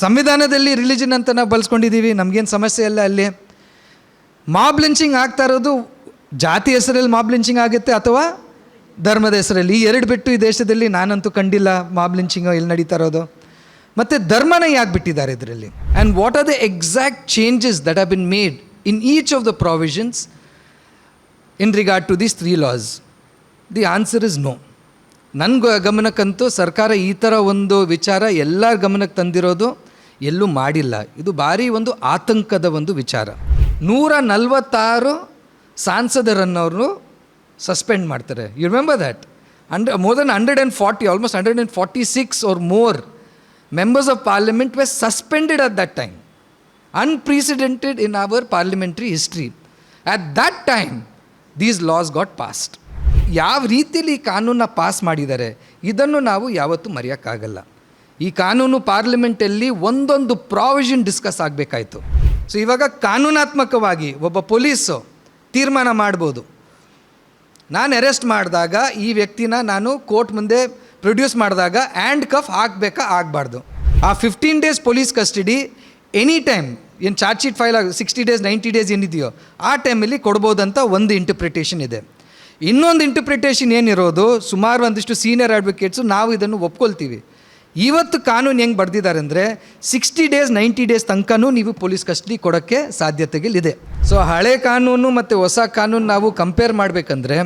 ಸಂವಿಧಾನದಲ್ಲಿ ರಿಲಿಜನ್ ಅಂತ ನಾವು ಬಳಸ್ಕೊಂಡಿದ್ದೀವಿ, ನಮಗೇನು ಸಮಸ್ಯೆ ಇಲ್ಲ. ಅಲ್ಲಿ ಮಾಬ್ ಲಿಂಚಿಂಗ್ ಆಗ್ತಾ ಇರೋದು ಜಾತಿ ಹೆಸರಲ್ಲಿ ಮಾಬ್ ಲಿಂಚಿಂಗ್ ಆಗುತ್ತೆ ಅಥವಾ ಧರ್ಮದ ಹೆಸರಲ್ಲಿ. ಈ ಎರಡು ಬಿಟ್ಟು ಈ ದೇಶದಲ್ಲಿ ನಾನಂತೂ ಕಂಡಿಲ್ಲ ಮಾಬ್ ಲಿಂಚಿಂಗ್ ಎಲ್ಲಿ ನಡೀತಾ ಇರೋದು. ಮತ್ತು ಧರ್ಮನ ಯಾಕೆ ಬಿಟ್ಟಿದ್ದಾರೆ ಇದರಲ್ಲಿ? And what are the exact changes that have been made in each of the provisions in regard to these 3 laws? The answer is no. ನನ್ನ ಗಮನಕ್ಕಂತೂ ಸರ್ಕಾರ ಈ ಥರ ಒಂದು ವಿಚಾರ ಎಲ್ಲರ ಗಮನಕ್ಕೆ ತಂದಿರೋದು ಎಲ್ಲೂ ಮಾಡಿಲ್ಲ. ಇದು ಭಾರಿ ಒಂದು ಆತಂಕದ ಒಂದು ವಿಚಾರ. 146 ಸಾಂಸದರನ್ನವರು ಸಸ್ಪೆಂಡ್ ಮಾಡ್ತಾರೆ. You remember that? More than 140, almost 146 or more members of parliament were suspended at that time. Unprecedented in our parliamentary history. At that time, these laws got passed. ಯಾವ ರೀತಿಯಲ್ಲಿ ಈ ಕಾನೂನನ್ನ ಪಾಸ್ ಮಾಡಿದ್ದಾರೆ ಇದನ್ನು ನಾವು ಯಾವತ್ತೂ ಮರೆಯೋಕ್ಕಾಗಲ್ಲ. ಈ ಕಾನೂನು ಪಾರ್ಲಿಮೆಂಟಲ್ಲಿ ಒಂದೊಂದು ಪ್ರಾವಿಷನ್ ಡಿಸ್ಕಸ್ ಆಗಬೇಕಾಯಿತು. ಸೊ ಇವಾಗ ಕಾನೂನಾತ್ಮಕವಾಗಿ ಒಬ್ಬ ಪೊಲೀಸು ತೀರ್ಮಾನ ಮಾಡ್ಬೋದು, ನಾನು ಅರೆಸ್ಟ್ ಮಾಡಿದಾಗ ಈ ವ್ಯಕ್ತಿನ ನಾನು ಕೋರ್ಟ್ ಮುಂದೆ ಪ್ರೊಡ್ಯೂಸ್ ಮಾಡಿದಾಗ ಹ್ಯಾಂಡ್ ಕಫ್ ಹಾಕಬೇಕಾ ಆಗಬಾರ್ದು. ಆ 15 days police custody any time ಏನು charge sheet file 60 days 90 days ಏನಿದೆಯೋ ಆ ಟೈಮಲ್ಲಿ ಕೊಡ್ಬೋದಂತ ಒಂದು ಇಂಟರ್ಪ್ರಿಟೇಷನ್ ಇದೆ. ಇನ್ನೊಂದು ಇಂಟರ್ಪ್ರಿಟೇಷನ್ ಏನಿರೋದು, ಸುಮಾರು ಒಂದಿಷ್ಟು ಸೀನಿಯರ್ ಅಡ್ವೊಕೇಟ್ಸು ನಾವು ಇದನ್ನು ಒಪ್ಕೊಳ್ತೀವಿ. ಇವತ್ತು ಕಾನೂನು ಹೆಂಗೆ ಬರೆದಿದ್ದಾರೆ ಅಂದರೆ 60 days 90 days ತನಕನೂ ನೀವು ಪೊಲೀಸ್ ಕಸ್ಟಡಿ ಕೊಡೋಕ್ಕೆ ಸಾಧ್ಯತೆಗಳಿದೆ. ಸೊ ಹಳೆ ಕಾನೂನು ಮತ್ತು ಹೊಸ ಕಾನೂನು ನಾವು ಕಂಪೇರ್ ಮಾಡಬೇಕಂದ್ರೆ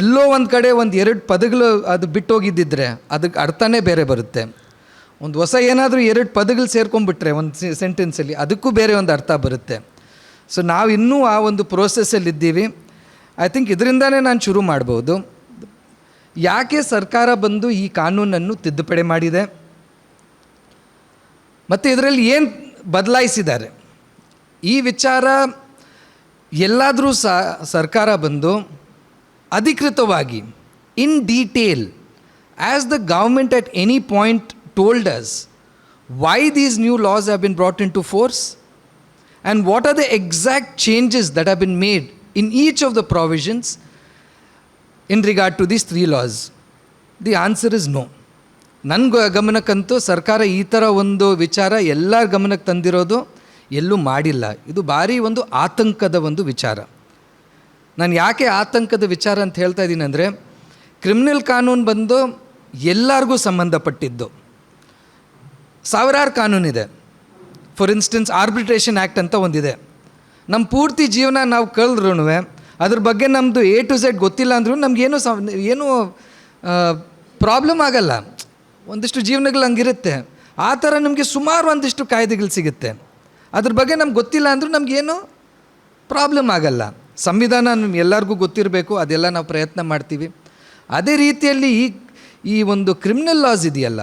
ಎಲ್ಲೋ ಒಂದು ಕಡೆ 1-2 ಪದಗಳು ಅದು ಬಿಟ್ಟೋಗಿದ್ದಿದ್ರೆ ಅದಕ್ಕೆ ಅರ್ಥನೇ ಬೇರೆ ಬರುತ್ತೆ. ಒಂದು ಹೊಸ ಏನಾದರೂ 2 ಪದಗಳು ಸೇರ್ಕೊಂಡ್ಬಿಟ್ರೆ ಒಂದು ಸೆಂಟೆನ್ಸಲ್ಲಿ ಅದಕ್ಕೂ ಬೇರೆ ಒಂದು ಅರ್ಥ ಬರುತ್ತೆ. ಸೊ ನಾವು ಇನ್ನೂ ಆ ಒಂದು ಪ್ರೋಸೆಸ್ಸಲ್ಲಿದ್ದೀವಿ. ಐ ಥಿಂಕ್ ಇದರಿಂದನೇ ನಾನು ಶುರು ಮಾಡ್ಬೋದು. ಯಾಕೆ ಸರ್ಕಾರ ಬಂದು ಈ ಕಾನೂನನ್ನು ತಿದ್ದುಪಡಿ ಮಾಡಿದೆ ಮತ್ತು ಇದರಲ್ಲಿ ಏನು ಬದಲಾಯಿಸಿದ್ದಾರೆ ಈ ವಿಚಾರ ಎಲ್ಲಾದರೂ ಸರ್ಕಾರ ಬಂದು ಅಧಿಕೃತವಾಗಿ in detail as the government at any point told us why these new laws have been brought into force and what are the exact changes that have been made in each of the provisions in regard to these 3 laws? The answer is no. ನನ್ನ ಗಮನಕ್ಕಂತೂ ಸರ್ಕಾರ ಈ ಥರ ಒಂದು ವಿಚಾರ ಎಲ್ಲರ ಗಮನಕ್ಕೆ ತಂದಿರೋದು ಎಲ್ಲೂ ಮಾಡಿಲ್ಲ. ಇದು ಭಾರಿ ಒಂದು ಆತಂಕದ ಒಂದು ವಿಚಾರ. ನಾನು ಯಾಕೆ ಆತಂಕದ ವಿಚಾರ ಅಂತ ಹೇಳ್ತಾ ಇದ್ದೀನಿ ಅಂದರೆ, ಕ್ರಿಮಿನಲ್ ಕಾನೂನು ಬಂದು ಎಲ್ಲರಿಗೂ ಸಂಬಂಧಪಟ್ಟಿದ್ದು. ಸಾವಿರಾರು ಕಾನೂನಿದೆ. ಫಾರ್ ಇನ್ಸ್ಟೆನ್ಸ್ ಆರ್ಬಿಟ್ರೇಷನ್ ಆ್ಯಕ್ಟ್ ಅಂತ ಒಂದಿದೆ. ನಮ್ಮ ಪೂರ್ತಿ ಜೀವನ ನಾವು ಕಳೆದ್ರೂ ಅದ್ರ ಬಗ್ಗೆ ನಮ್ಮದು A to Z ಗೊತ್ತಿಲ್ಲ ಅಂದ್ರೂ ನಮಗೇನು ಏನೂ ಪ್ರಾಬ್ಲಮ್ ಆಗಲ್ಲ. ಒಂದಿಷ್ಟು ಜೀವನಗಳು ಹಂಗಿರುತ್ತೆ. ಆ ಥರ ನಮಗೆ ಸುಮಾರು ಒಂದಿಷ್ಟು ಕಾಯ್ದೆಗಳು ಸಿಗುತ್ತೆ. ಅದ್ರ ಬಗ್ಗೆ ನಮ್ಗೆ ಗೊತ್ತಿಲ್ಲ ಅಂದರೂ ನಮಗೇನು ಪ್ರಾಬ್ಲಮ್ ಆಗಲ್ಲ. ಸಂವಿಧಾನ ನಮ್ಗೆ ಎಲ್ಲರಿಗೂ ಗೊತ್ತಿರಬೇಕು, ಅದೆಲ್ಲ ನಾವು ಪ್ರಯತ್ನ ಮಾಡ್ತೀವಿ. ಅದೇ ರೀತಿಯಲ್ಲಿ ಈ ಒಂದು ಕ್ರಿಮಿನಲ್ ಲಾಸ್ ಇದೆಯಲ್ಲ,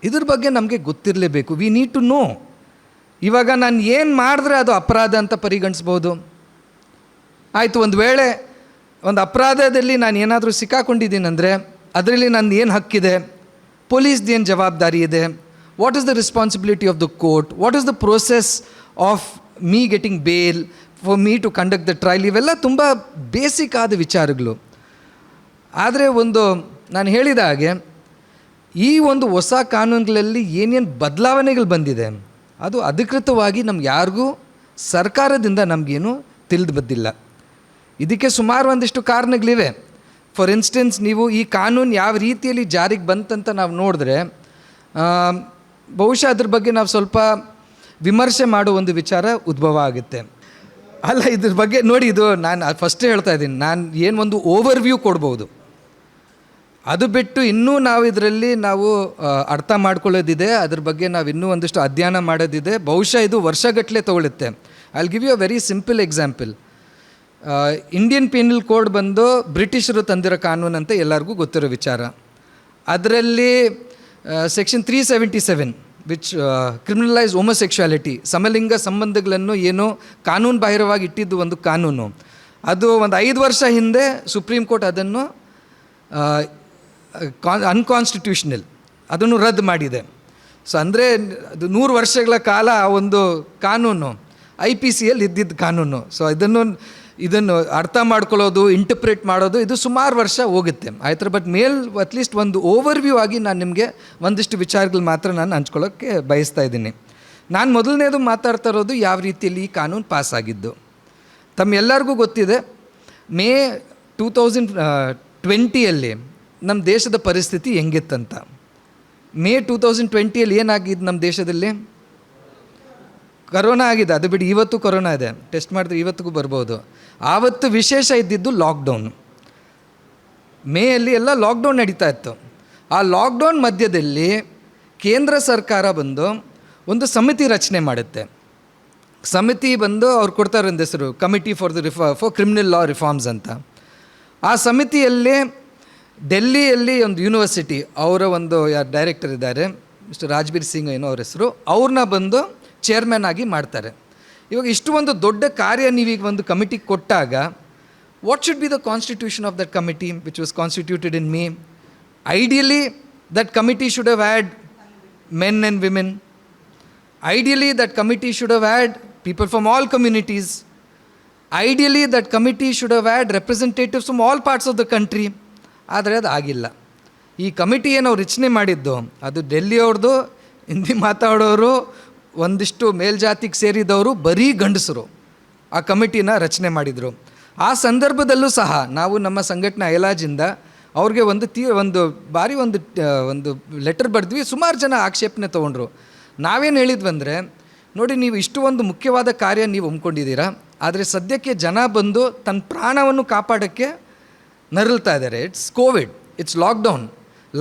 ಇದ್ರ ಬಗ್ಗೆ ನಮಗೆ ಗೊತ್ತಿರಲೇಬೇಕು. We need to know. ಇವಾಗ ನಾನು ಏನು ಮಾಡಿದ್ರೆ ಅದು ಅಪರಾಧ ಅಂತ ಪರಿಗಣಿಸ್ಬೋದು. ಆಯಿತು, ಒಂದು ವೇಳೆ ಒಂದು ಅಪರಾಧದಲ್ಲಿ ನಾನು ಏನಾದರೂ ಸಿಕ್ಕಾಕೊಂಡಿದ್ದೀನಂದರೆ ಅದರಲ್ಲಿ ನಂದು ಏನು ಹಕ್ಕಿದೆ, ಪೊಲೀಸ್ದು ಏನು ಜವಾಬ್ದಾರಿ ಇದೆ, what is the responsibility of the court, what is the process of me getting bail, for me to conduct the trial, ಇವೆಲ್ಲ ತುಂಬ ಬೇಸಿಕ್ ಆದ ವಿಚಾರಗಳು. ಆದರೆ ನಾನು ಹೇಳಿದ ಹಾಗೆ ಈ ಒಂದು ಹೊಸ ಕಾನೂನುಗಳಲ್ಲಿ ಏನೇನು ಬದಲಾವಣೆಗಳು ಬಂದಿದೆ ಅದು ಅಧಿಕೃತವಾಗಿ ನಮ್ಗೆ ಯಾರಿಗೂ ಸರ್ಕಾರದಿಂದ ನಮಗೇನು ತಿಳಿದು ಬಂದಿಲ್ಲ. ಇದಕ್ಕೆ ಸುಮಾರು ಒಂದಿಷ್ಟು ಕಾರಣಗಳಿವೆ. ಫಾರ್ ಇನ್ಸ್ಟೆನ್ಸ್, ನೀವು ಈ ಕಾನೂನು ಯಾವ ರೀತಿಯಲ್ಲಿ ಜಾರಿಗೆ ಬಂತಂತ ನಾವು ನೋಡಿದ್ರೆ ಬಹುಶಃ ಅದ್ರ ಬಗ್ಗೆ ನಾವು ಸ್ವಲ್ಪ ವಿಮರ್ಶೆ ಮಾಡೋ ಒಂದು ವಿಚಾರ ಉದ್ಭವ ಆಗುತ್ತೆ. ಅಲ್ಲ, ಇದ್ರ ಬಗ್ಗೆ ನೋಡಿ, ಇದು ನಾನು ಫಸ್ಟೇ ಹೇಳ್ತಾ ಇದ್ದೀನಿ, ನಾನು ಏನು ಒಂದು ಓವರ್ವ್ಯೂ ಕೊಡ್ಬೋದು. ಅದು ಬಿಟ್ಟು ಇನ್ನೂ ನಾವು ಇದರಲ್ಲಿ ಅರ್ಥ ಮಾಡ್ಕೊಳ್ಳೋದಿದೆ. ಅದ್ರ ಬಗ್ಗೆ ನಾವು ಇನ್ನೂ ಒಂದಿಷ್ಟು ಅಧ್ಯಯನ ಮಾಡೋದಿದೆ. ಬಹುಶಃ ಇದು ವರ್ಷಗಟ್ಟಲೆ ತೊಗೊಳುತ್ತೆ. I will give you a very simple example. Indian penal code ಬಂದು ಬ್ರಿಟಿಷರು ತಂದಿರೋ ಕಾನೂನು ಅಂತ ಎಲ್ಲರಿಗೂ ಗೊತ್ತಿರೋ ವಿಚಾರ. ಅದರಲ್ಲಿ ಸೆಕ್ಷನ್ 377 ವಿಚ್ ಕ್ರಿಮಿನಲೈಸ್ ಹೋಮೋಸೆಕ್ಷುಯಾಲಿಟಿ, ಸಮಲಿಂಗ ಸಂಬಂಧಗಳನ್ನು ಏನು ಕಾನೂನು ಬಾಹಿರವಾಗಿ ಇಟ್ಟಿದ್ದು ಒಂದು ಕಾನೂನು. ಅದು ಒಂದು 5 ವರ್ಷ ಹಿಂದೆ ಸುಪ್ರೀಂ ಕೋರ್ಟ್ ಅದನ್ನು ಅನ್ಕಾನ್ಸ್ಟಿಟ್ಯೂಷನಲ್ ಅದನ್ನು ರದ್ದು ಮಾಡಿದೆ. ಸೊ ಅಂದರೆ ಅದು 100 ವರ್ಷಗಳ ಕಾಲ ಆ ಒಂದು ಕಾನೂನು IPCಯಲ್ಲಿ ಇದ್ದಿದ್ದ ಕಾನೂನು. ಸೊ ಇದನ್ನು ಅರ್ಥ ಮಾಡ್ಕೊಳ್ಳೋದು, ಇಂಟರ್ಪ್ರೇಟ್ ಮಾಡೋದು, ಇದು ಸುಮಾರು ವರ್ಷ ಹೋಗುತ್ತೆ ಆಯ್ತು. ಬಟ್ ಅಟ್ಲೀಸ್ಟ್ ಒಂದು ಓವರ್ವ್ಯೂ ಆಗಿ ನಾನು ನಿಮಗೆ ಒಂದಿಷ್ಟು ವಿಚಾರಗಳು ಮಾತ್ರ ನಾನು ಹಂಚ್ಕೊಳ್ಳೋಕ್ಕೆ ಬಯಸ್ತಾ ಇದ್ದೀನಿ. ನಾನು ಮೊದಲನೇದು ಮಾತಾಡ್ತಾ ಇರೋದು ಯಾವ ರೀತಿಯಲ್ಲಿ ಈ ಕಾನೂನು ಪಾಸಾಗಿದ್ದು. ತಮ್ಮೆಲ್ಲರಿಗೂ ಗೊತ್ತಿದೆ, ಮೇ 2020ಯಲ್ಲಿ ನಮ್ಮ ದೇಶದ ಪರಿಸ್ಥಿತಿ ಹೆಂಗಿತ್ತಂತ. ಮೇ 2020ಯಲ್ಲಿ ಏನಾಗಿದ್ದು ನಮ್ಮ ದೇಶದಲ್ಲಿ? ಕರೋನಾ ಆಗಿದೆ. ಅದು ಬಿಡಿ, ಇವತ್ತು ಕೊರೋನಾ ಇದೆ, ಟೆಸ್ಟ್ ಮಾಡಿದ್ರೆ ಇವತ್ತಿಗೂ ಬರ್ಬೋದು. ಆವತ್ತು ವಿಶೇಷ ಇದ್ದಿದ್ದು ಲಾಕ್ಡೌನ್. ಮೇಯಲ್ಲಿ ಎಲ್ಲ ಲಾಕ್ಡೌನ್ ನಡೀತಾ ಇತ್ತು. ಆ ಲಾಕ್ಡೌನ್ ಮಧ್ಯದಲ್ಲಿ ಕೇಂದ್ರ ಸರ್ಕಾರ ಬಂದು ಒಂದು ಸಮಿತಿ ರಚನೆ ಮಾಡುತ್ತೆ. ಸಮಿತಿ ಬಂದು ಅವ್ರು ಕೊಡ್ತಾರೆ ಒಂದು ಹೆಸರು, committee for criminal law reforms ಅಂತ. ಆ ಸಮಿತಿಯಲ್ಲಿ ಡೆಲ್ಲಿಯಲ್ಲಿ ಒಂದು ಯೂನಿವರ್ಸಿಟಿ ಅವರ ಒಂದು ಯಾರು ಡೈರೆಕ್ಟರ್ ಇದ್ದಾರೆ, ಮಿಸ್ಟರ್ ರಾಜ್ಬೀರ್ ಸಿಂಗ್ ಏನೋ ಅವ್ರ ಹೆಸರು, ಅವ್ರನ್ನ ಬಂದು ಚೇರ್ಮನ್ ಆಗಿ ಮಾಡ್ತಾರೆ. ಇವಾಗ ಇಷ್ಟು ಒಂದು ದೊಡ್ಡ ಕಾರ್ಯ ನೀವೀಗ ಒಂದು ಕಮಿಟಿಗೆ ಕೊಟ್ಟಾಗ, what should be the constitution of that committee which was constituted in May? Ideally that committee should have had men and women. Ideally, that committee should have had people from all communities. Ideally, that committee should have had representatives from all parts of the country. ಆದರೆ ಅದು ಆಗಿಲ್ಲ. ಈ committee ಏನೋ ರಚನೆ ಮಾಡಿದ್ದು, ಅದು ಡೆಲ್ಲಿಯವ್ರದ್ದು, ಹಿಂದಿ ಮಾತಾಡೋರು, ಒಂದಿಷ್ಟು ಮೇಲ್ಜಾತಿಗೆ ಸೇರಿದವರು, ಬರೀ ಗಂಡಸರು ಆ ಕಮಿಟಿನ ರಚನೆ ಮಾಡಿದರು. ಆ ಸಂದರ್ಭದಲ್ಲೂ ಸಹ ನಾವು ನಮ್ಮ ಸಂಘಟನೆ ಅಯಲಾಜಿಂದ ಅವ್ರಿಗೆ ಒಂದು ಬಾರಿ ಒಂದು ಲೆಟರ್ ಬರೆದ್ವಿ. ಸುಮಾರು ಜನ ಆಕ್ಷೇಪಣೆ ತೊಗೊಂಡ್ರು. ನಾವೇನು ಹೇಳಿದ್ವಂದರೆ, ನೋಡಿ, ನೀವು ಇಷ್ಟು ಒಂದು ಮುಖ್ಯವಾದ ಕಾರ್ಯ ನೀವು ಹಮ್ಮಿಕೊಂಡಿದ್ದೀರಾ, ಆದರೆ ಸದ್ಯಕ್ಕೆ ಜನ ಬಂದು ತನ್ನ ಪ್ರಾಣವನ್ನು ಕಾಪಾಡೋಕ್ಕೆ ನರಳ್ತಾ ಇದ್ದಾರೆ. It's COVID, it's lockdown,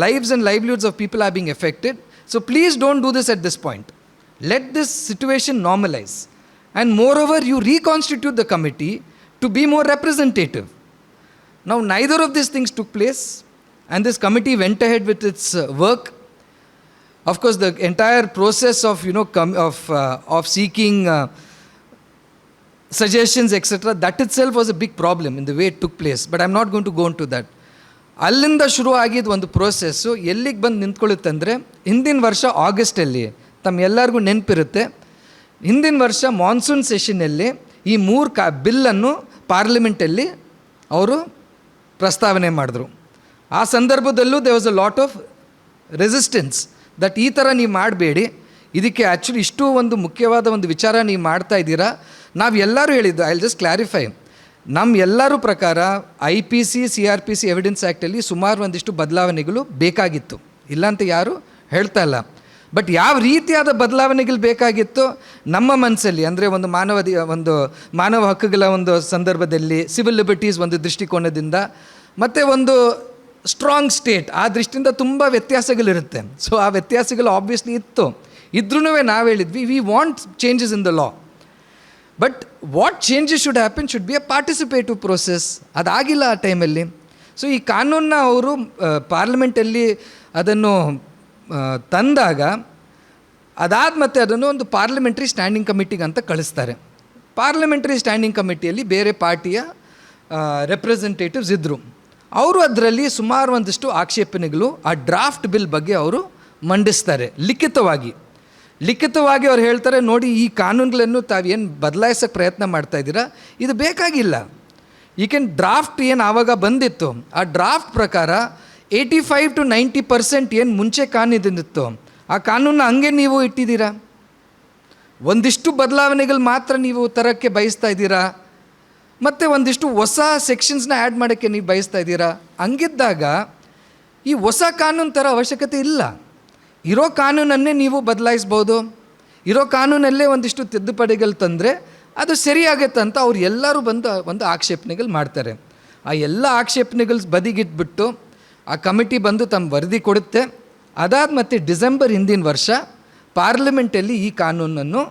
lives and livelihoods of people are being affected. So please don't do this at this point. Let this situation normalise and moreover you reconstitute the committee to be more representative. Now neither of these things took place, and this committee went ahead with its work. Of course, the entire process of of seeking suggestions, etc., that itself was a big problem in the way it took place. But I'm not going to go into that. ಅಲ್ಲಿಂದ ಶುರು ಆಗಿದ್ದು ಒಂದು process ಎಲ್ಲಿಗೆ ಬಂದು ನಿಂತ್ಕೊಳ್ಳುತ್ತೆ ಅಂದರೆ, ಹಿಂದಿನ ವರ್ಷ ಆಗಸ್ಟಲ್ಲಿ ತಮ್ಮೆಲ್ಲರಿಗೂ ನೆನಪಿರುತ್ತೆ, ಹಿಂದಿನ ವರ್ಷ ಮಾನ್ಸೂನ್ ಸೆಷನ್ನಲ್ಲಿ ಈ 3 ಬಿಲ್ಲನ್ನು ಪಾರ್ಲಿಮೆಂಟಲ್ಲಿ ಅವರು ಪ್ರಸ್ತಾವನೆ ಮಾಡಿದ್ರು. ಆ ಸಂದರ್ಭದಲ್ಲೂ they was a lot of resistance that ಈ ಥರ ನೀವು ಮಾಡಬೇಡಿ, ಇದಕ್ಕೆ ಆ್ಯಕ್ಚುಲಿ ಇಷ್ಟು ಒಂದು ಮುಖ್ಯವಾದ ಒಂದು ವಿಚಾರ ನೀವು ಮಾಡ್ತಾ ಇದ್ದೀರಾ. ನಾವು ಎಲ್ಲರೂ ಹೇಳಿದ್ದು, ಐ ವಿಲ್ ಜಸ್ಟ್ ಕ್ಲಾರಿಫೈ, ನಮ್ಮ ಎಲ್ಲರೂ ಪ್ರಕಾರ IPC CRPC ಎವಿಡೆನ್ಸ್ ಆ್ಯಕ್ಟಲ್ಲಿ ಸುಮಾರು ಒಂದಿಷ್ಟು ಬದಲಾವಣೆಗಳು ಬೇಕಾಗಿತ್ತು, ಇಲ್ಲಾಂತ ಯಾರು ಹೇಳ್ತಾ ಇಲ್ಲ. ಬಟ್ ಯಾವ ರೀತಿಯಾದ ಬದಲಾವಣೆಗಳು ಬೇಕಾಗಿತ್ತು ನಮ್ಮ ಮನಸ್ಸಲ್ಲಿ, ಅಂದರೆ ಒಂದು ಮಾನವ ಹಕ್ಕುಗಳ ಒಂದು ಸಂದರ್ಭದಲ್ಲಿ, ಸಿವಿಲ್ ಲಿಬರ್ಟೀಸ್ ಒಂದು ದೃಷ್ಟಿಕೋನದಿಂದ, ಮತ್ತು ಒಂದು ಸ್ಟ್ರಾಂಗ್ ಸ್ಟೇಟ್, ಆ ದೃಷ್ಟಿಯಿಂದ ತುಂಬ ವ್ಯತ್ಯಾಸಗಳಿರುತ್ತೆ. ಸೊ ಆ ವ್ಯತ್ಯಾಸಗಳು ಆಬ್ವಿಯಸ್ಲಿ ಇದ್ರೂ ನಾವು ಹೇಳಿದ್ವಿ, we want changes in the law, but what changes should happen should be a participative process. ಅದಾಗಿಲ್ಲ ಆ ಟೈಮಲ್ಲಿ. ಸೊ ಈ ಕಾನೂನನ್ನ ಅವರು ಪಾರ್ಲಿಮೆಂಟಲ್ಲಿ ಅದನ್ನು ತಂದಾಗ, ಅದಾದ ಮತ್ತೆ ಅದನ್ನು ಒಂದು ಪಾರ್ಲಿಮೆಂಟ್ರಿ ಸ್ಟ್ಯಾಂಡಿಂಗ್ ಕಮಿಟಿಗೆ ಅಂತ ಕಳಿಸ್ತಾರೆ. ಪಾರ್ಲಿಮೆಂಟ್ರಿ ಸ್ಟ್ಯಾಂಡಿಂಗ್ ಕಮಿಟಿಯಲ್ಲಿ ಬೇರೆ ಪಾರ್ಟಿಯ ರೆಪ್ರೆಸೆಂಟೇಟಿವ್ಸ್ ಇದ್ದರು. ಅವರು ಅದರಲ್ಲಿ ಸುಮಾರು ಒಂದಿಷ್ಟು ಆಕ್ಷೇಪಣೆಗಳು ಆ ಡ್ರಾಫ್ಟ್ ಬಿಲ್ ಬಗ್ಗೆ ಅವರು ಮಂಡಿಸ್ತಾರೆ ಲಿಖಿತವಾಗಿ. ಅವ್ರು ಹೇಳ್ತಾರೆ, ನೋಡಿ, ಈ ಕಾನೂನುಗಳನ್ನು ತಾವೇನು ಬದಲಾಯಿಸೋಕ್ಕೆ ಪ್ರಯತ್ನ ಮಾಡ್ತಾಯಿದ್ದೀರಾ, ಇದು ಬೇಕಾಗಿಲ್ಲ. ಈಗೇನು ಡ್ರಾಫ್ಟ್ ಏನು ಆವಾಗ ಬಂದಿತ್ತು, ಆ ಡ್ರಾಫ್ಟ್ ಪ್ರಕಾರ 85 to 90% ಏನು ಮುಂಚೆ ಕಾನೂನಿತ್ತು, ಆ ಕಾನೂನನ್ನ ಹಂಗೆ ನೀವು ಇಟ್ಟಿದ್ದೀರಾ. ಒಂದಿಷ್ಟು ಬದಲಾವಣೆಗಳು ಮಾತ್ರ ನೀವು ತರೋಕ್ಕೆ ಬಯಸ್ತಾ ಇದ್ದೀರಾ, ಮತ್ತು ಒಂದಿಷ್ಟು ಹೊಸ ಸೆಕ್ಷನ್ಸ್ನ ಆ್ಯಡ್ ಮಾಡೋಕ್ಕೆ ನೀವು ಬಯಸ್ತಾ ಇದ್ದೀರಾ. ಹಂಗಿದ್ದಾಗ ಈ ಹೊಸ ಕಾನೂನು ಥರ ಅವಶ್ಯಕತೆ ಇಲ್ಲ. ಇರೋ ಕಾನೂನನ್ನೇ ನೀವು ಬದಲಾಯಿಸ್ಬೋದು. ಇರೋ ಕಾನೂನಲ್ಲೇ ಒಂದಿಷ್ಟು ತಿದ್ದುಪಡಿಗಳು ತಂದರೆ ಅದು ಸರಿಯಾಗತ್ತೆ ಅಂತ ಅವ್ರು ಎಲ್ಲರೂ ಬಂದು ಒಂದು ಆಕ್ಷೇಪಣೆಗಳು ಮಾಡ್ತಾರೆ. ಆ ಎಲ್ಲ ಆಕ್ಷೇಪಣೆಗಳು ಬದಿಗಿಟ್ಬಿಟ್ಟು ಆ ಕಮಿಟಿ ಬಂದು ತಮ್ಮ ವರದಿ ಕೊಡುತ್ತೆ. ಅದಾದ ಮತ್ತೆ ಡಿಸೆಂಬರ್ ಹಿಂದಿನ ವರ್ಷ ಪಾರ್ಲಿಮೆಂಟಲ್ಲಿ ಈ ಕಾನೂನನ್ನು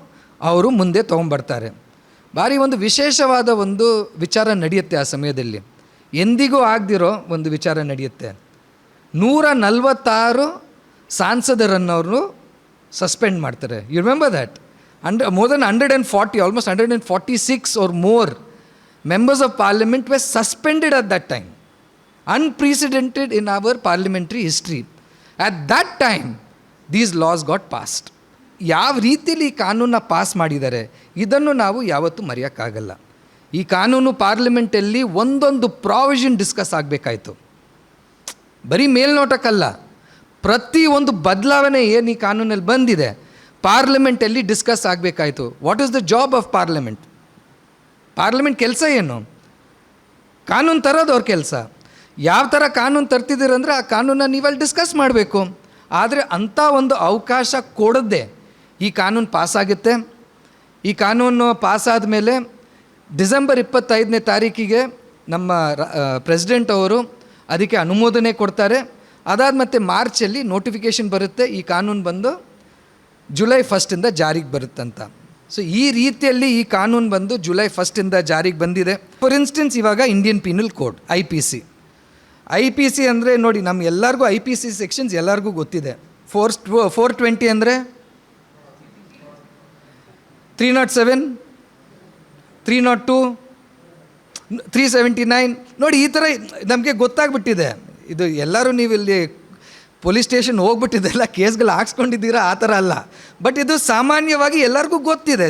ಅವರು ಮುಂದೆ ತೊಗೊಂಬರ್ತಾರೆ. ಭಾರಿ ಒಂದು ವಿಶೇಷವಾದ ಒಂದು ವಿಚಾರ ನಡೆಯುತ್ತೆ ಆ ಸಮಯದಲ್ಲಿ, ಎಂದಿಗೂ ಆಗದಿರೋ ಒಂದು ವಿಚಾರ ನಡೆಯುತ್ತೆ. 146 ಸಾಂಸದರನ್ನವರು ಸಸ್ಪೆಂಡ್ ಮಾಡ್ತಾರೆ. You remember that? More than 140, almost 146 or more members of parliament were suspended at that time. Unprecedented in our parliamentary history. At that time, these laws got passed. ಯಾವ ರೀತಿಯಲ್ಲಿ ಈ ಕಾನೂನನ್ನ ಪಾಸ್ ಮಾಡಿದ್ದಾರೆ ಇದನ್ನು ನಾವು ಯಾವತ್ತೂ ಮರೆಯೋಕ್ಕಾಗಲ್ಲ. ಈ ಕಾನೂನು ಪಾರ್ಲಿಮೆಂಟಲ್ಲಿ ಒಂದೊಂದು ಪ್ರಾವಿಷನ್ ಡಿಸ್ಕಸ್ ಆಗಬೇಕಾಯಿತು. ಬರೀ ಮೇಲ್ನೋಟಕ್ಕಲ್ಲ, ಪ್ರತಿ ಒಂದು ಬದಲಾವಣೆ ಏನು ಈ ಕಾನೂನಲ್ಲಿ ಬಂದಿದೆ, ಪಾರ್ಲಿಮೆಂಟಲ್ಲಿ ಡಿಸ್ಕಸ್ ಆಗಬೇಕಾಯಿತು. What is the job of parliament? Parliament ಕೆಲಸ ಏನು? ಕಾನೂನು ತರೋದು ಅವ್ರ ಕೆಲಸ. ಯಾವ ಥರ ಕಾನೂನು ತರ್ತಿದ್ದೀರಂದರೆ ಆ ಕಾನೂನನ್ನು ನೀವಲ್ಲಿ ಡಿಸ್ಕಸ್ ಮಾಡಬೇಕು. ಆದರೆ ಅಂಥ ಒಂದು ಅವಕಾಶ ಕೊಡದೆ ಈ ಕಾನೂನು ಪಾಸಾಗುತ್ತೆ. ಈ ಕಾನೂನು ಪಾಸಾದ ಮೇಲೆ ಡಿಸೆಂಬರ್ 25ನೇ ತಾರೀಕಿಗೆ ನಮ್ಮ ಪ್ರೆಸಿಡೆಂಟ್ ಅವರು ಅದಕ್ಕೆ ಅನುಮೋದನೆ ಕೊಡ್ತಾರೆ. ಅದಾದ ಮತ್ತೆ ಮಾರ್ಚಲ್ಲಿ ನೋಟಿಫಿಕೇಷನ್ ಬರುತ್ತೆ, ಈ ಕಾನೂನು ಬಂದು ಜುಲೈ 1 ಜಾರಿಗೆ ಬರುತ್ತಂತ. ಸೊ ಈ ರೀತಿಯಲ್ಲಿ ಈ ಕಾನೂನು ಬಂದು ಜುಲೈ 1 ಜಾರಿಗೆ ಬಂದಿದೆ. ಫಾರ್ ಇನ್ಸ್ಟೆನ್ಸ್ ಇವಾಗ ಇಂಡಿಯನ್ ಪೀನಲ್ ಕೋಡ್ IPC ಅಂದರೆ ನೋಡಿ, ನಮ್ಮ ಎಲ್ಲರಿಗೂ IPC ಸೆಕ್ಷನ್ಸ್ ಎಲ್ಲರಿಗೂ ಗೊತ್ತಿದೆ. 420 ಅಂದರೆ 307, 302, 379 ನೋಡಿ, ಈ ಥರ ನಮಗೆ ಗೊತ್ತಾಗ್ಬಿಟ್ಟಿದೆ. ಇದು ಎಲ್ಲರೂ ನೀವು ಇಲ್ಲಿ ಪೊಲೀಸ್ ಸ್ಟೇಷನ್ ಹೋಗ್ಬಿಟ್ಟಿದ್ದೆಲ್ಲ ಕೇಸ್ಗಳು ಹಾಕ್ಸ್ಕೊಂಡಿದ್ದೀರಾ, ಆ ಥರ ಅಲ್ಲ. ಬಟ್ ಇದು ಸಾಮಾನ್ಯವಾಗಿ ಎಲ್ಲರಿಗೂ ಗೊತ್ತಿದೆ.